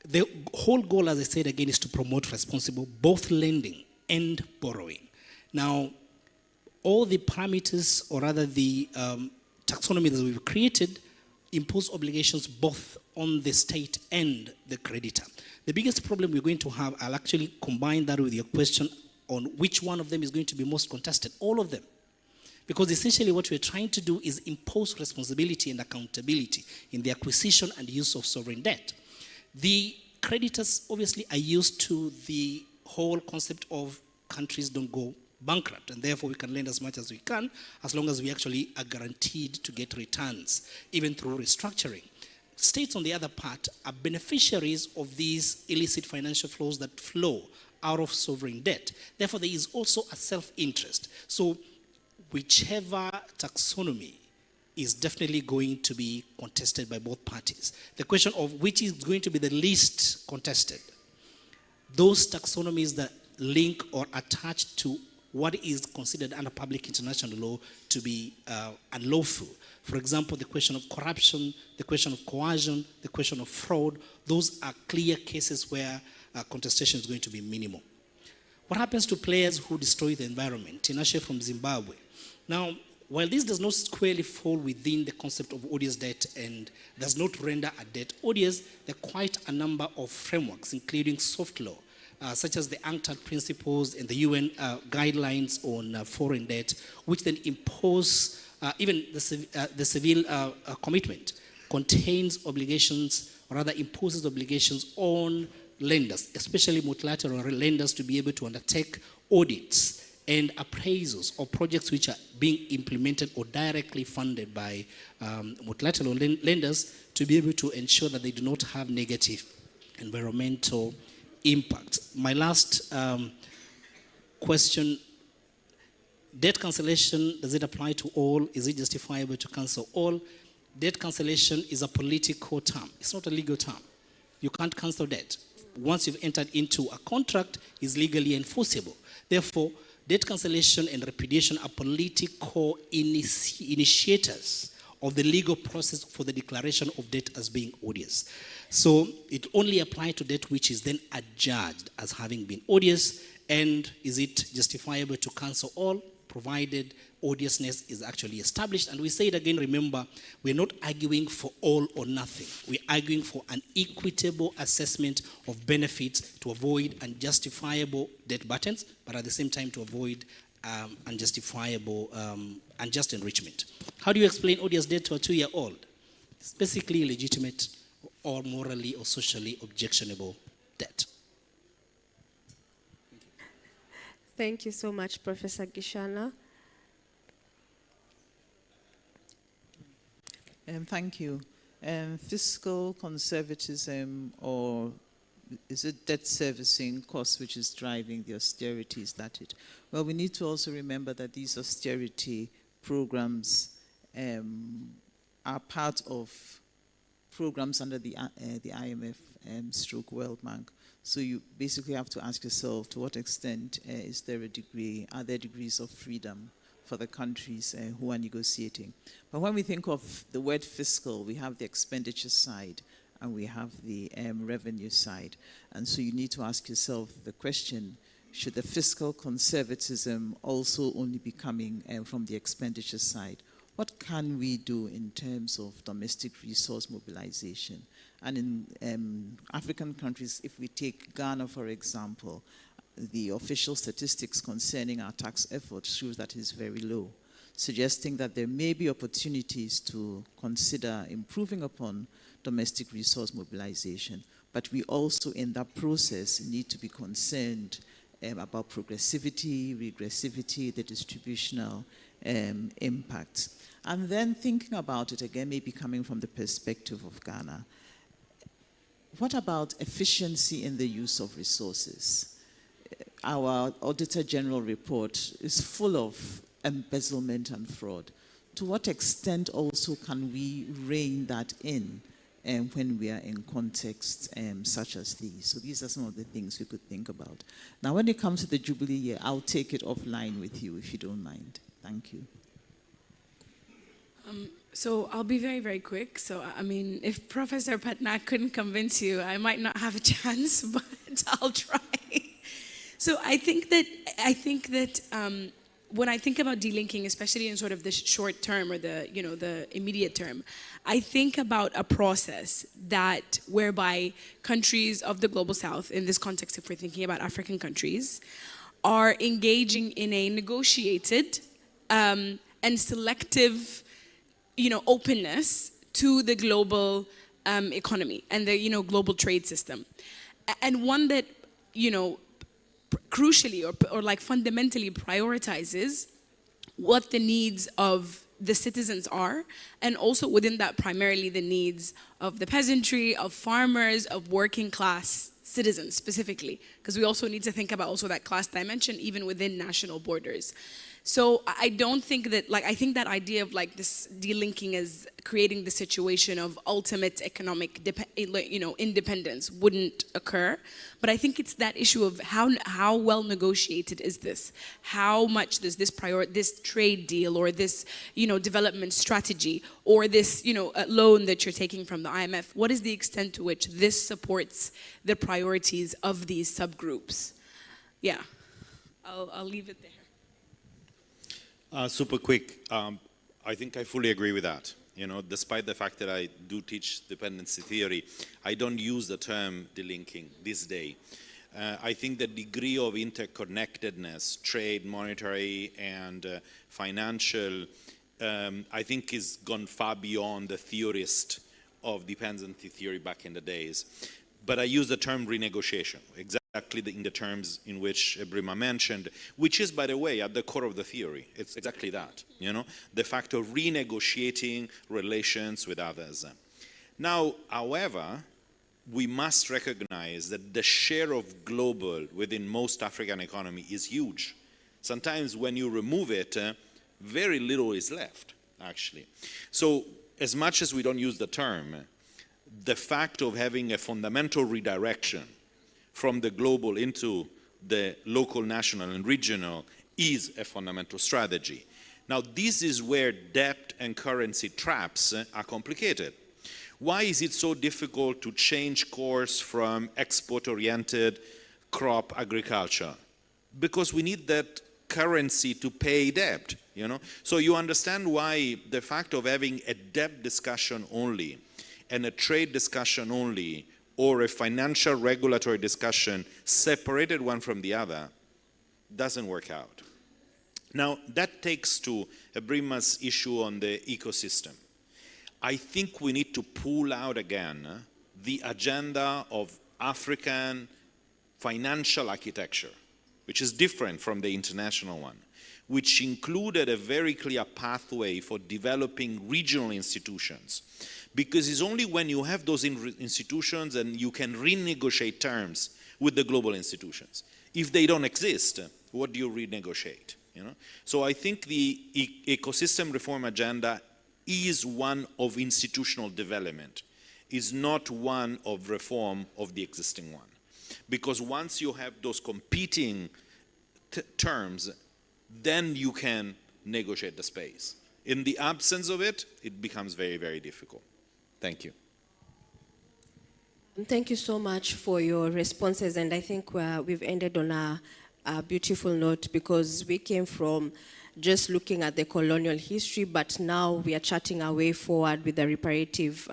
the whole goal, as I said again, is to promote responsible both lending and borrowing. Now, all the parameters, or rather the taxonomy that we've created, impose obligations both on the state and the creditor. The biggest problem we're going to have, I'll actually combine that with your question on which one of them is going to be most contested. All of them. Because essentially what we're trying to do is impose responsibility and accountability in the acquisition and use of sovereign debt. The creditors obviously are used to the whole concept of countries don't go bankrupt, and therefore we can lend as much as we can as long as we actually are guaranteed to get returns, even through restructuring. States, on the other part, are beneficiaries of these illicit financial flows that flow out of sovereign debt. Therefore, there is also a self-interest. So whichever taxonomy is definitely going to be contested by both parties. The question of which is going to be the least contested, those taxonomies that link or attach to what is considered under public international law to be unlawful. For example, the question of corruption, the question of coercion, the question of fraud, those are clear cases where contestation is going to be minimal. What happens to players who destroy the environment? Tinashe from Zimbabwe. Now, while this does not squarely fall within the concept of odious debt and does not render a debt odious, there are quite a number of frameworks, including soft law, such as the UNCTAD principles and the UN guidelines on foreign debt, which then impose, even the civil commitment contains obligations, or rather imposes obligations on lenders, especially multilateral lenders, to be able to undertake audits and appraisals of projects which are being implemented or directly funded by multilateral lenders, to be able to ensure that they do not have negative environmental impact. My last question, debt cancellation, does it apply to all? Is it justifiable to cancel all? debt cancellation is a political term. It's not a legal term. You can't cancel debt. Once you've entered into a contract, it's legally enforceable. Therefore, debt cancellation and repudiation are political initiators of the legal process for the declaration of debt as being odious. So it only applies to debt which is then adjudged as having been odious, and is it justifiable to cancel all, provided odiousness is actually established. And we say it again, remember, we're not arguing for all or nothing. We're arguing for an equitable assessment of benefits to avoid unjustifiable debt burdens, but at the same time to avoid unjustifiable, unjust enrichment. How do you explain odious debt to a 2-year-old? It's basically illegitimate or morally or socially objectionable debt. Thank you so much, Professor Gishana. Thank you. Fiscal conservatism, or is it debt servicing cost which is driving the austerity? Is that it? Well, we need to also remember that these austerity programs are part of programs under the IMF stroke World Bank. So you basically have to ask yourself, to what extent are there degrees of freedom for the countries who are negotiating? But when we think of the word fiscal, we have the expenditure side and we have the revenue side. And so you need to ask yourself the question, should the fiscal conservatism also only be coming from the expenditure side? What can we do in terms of domestic resource mobilization? And in African countries, if we take Ghana, for example, the official statistics concerning our tax efforts shows that it's very low, suggesting that there may be opportunities to consider improving upon domestic resource mobilization. But we also, in that process, need to be concerned about progressivity, regressivity, the distributional impacts. And then thinking about it again, maybe coming from the perspective of Ghana, what about efficiency in the use of resources? Our Auditor General report is full of embezzlement and fraud. To what extent also can we rein that in when we are in contexts such as these? So these are some of the things we could think about. Now, when it comes to the Jubilee year, I'll take it offline with you if you don't mind. Thank you. So I'll be very, very quick. So, I mean, if Professor Patnaik couldn't convince you, I might not have a chance, but I'll try. So I think that when I think about delinking, especially in sort of the short term or the immediate term, I think about a process whereby countries of the global south, in this context, if we're thinking about African countries, are engaging in a negotiated and selective, openness to the global economy and the, global trade system, and one that, crucially or like fundamentally prioritizes what the needs of the citizens are, and also within that primarily the needs of the peasantry, of farmers, of working class citizens specifically, because we also need to think about also that class dimension even within national borders. So I don't think that, I think that idea of this delinking as creating the situation of ultimate economic, independence wouldn't occur. But I think it's that issue of how well negotiated is this? How much does this trade deal or this, development strategy or this, loan that you're taking from the IMF, what is the extent to which this supports the priorities of these subgroups? Yeah, I'll leave it there. Super quick. I think I fully agree with that. Despite the fact that I do teach dependency theory, I don't use the term delinking this day. I think the degree of interconnectedness, trade, monetary, and financial, I think is gone far beyond the theorist of dependency theory back in the days. But I use the term renegotiation, exactly in the terms in which Brima mentioned, which is, by the way, at the core of the theory. It's exactly that, the fact of renegotiating relations with others. Now, however, we must recognize that the share of global within most African economy is huge. Sometimes when you remove it, very little is left, actually. So as much as we don't use the term, the fact of having a fundamental redirection from the global into the local, national, and regional is a fundamental strategy. Now, this is where debt and currency traps are complicated. Why is it so difficult to change course from export-oriented crop agriculture? Because we need that currency to pay debt, you know? So you understand why the fact of having a debt discussion only and a trade discussion only, or a financial regulatory discussion separated one from the other, doesn't work out. Now, that takes to Ebrima's issue on the ecosystem. I think we need to pull out again the agenda of African financial architecture, which is different from the international one, which included a very clear pathway for developing regional institutions. Because it's only when you have those institutions and you can renegotiate terms with the global institutions. If they don't exist, what do you renegotiate? You know? So I think the ecosystem reform agenda is one of institutional development, is not one of reform of the existing one. Because once you have those competing terms, then you can negotiate the space. In the absence of it, it becomes very, very difficult. Thank you. Thank you so much for your responses, and I think we've ended on a beautiful note, because we came from just looking at the colonial history, but now we are charting our way forward with the reparative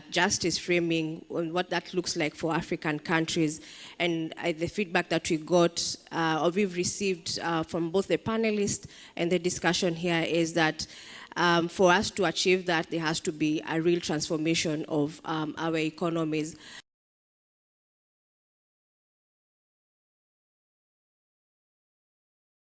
justice framing on what that looks like for African countries. And the feedback that we got, or we've received from both the panelists and the discussion here, is that for us to achieve that, there has to be a real transformation of our economies.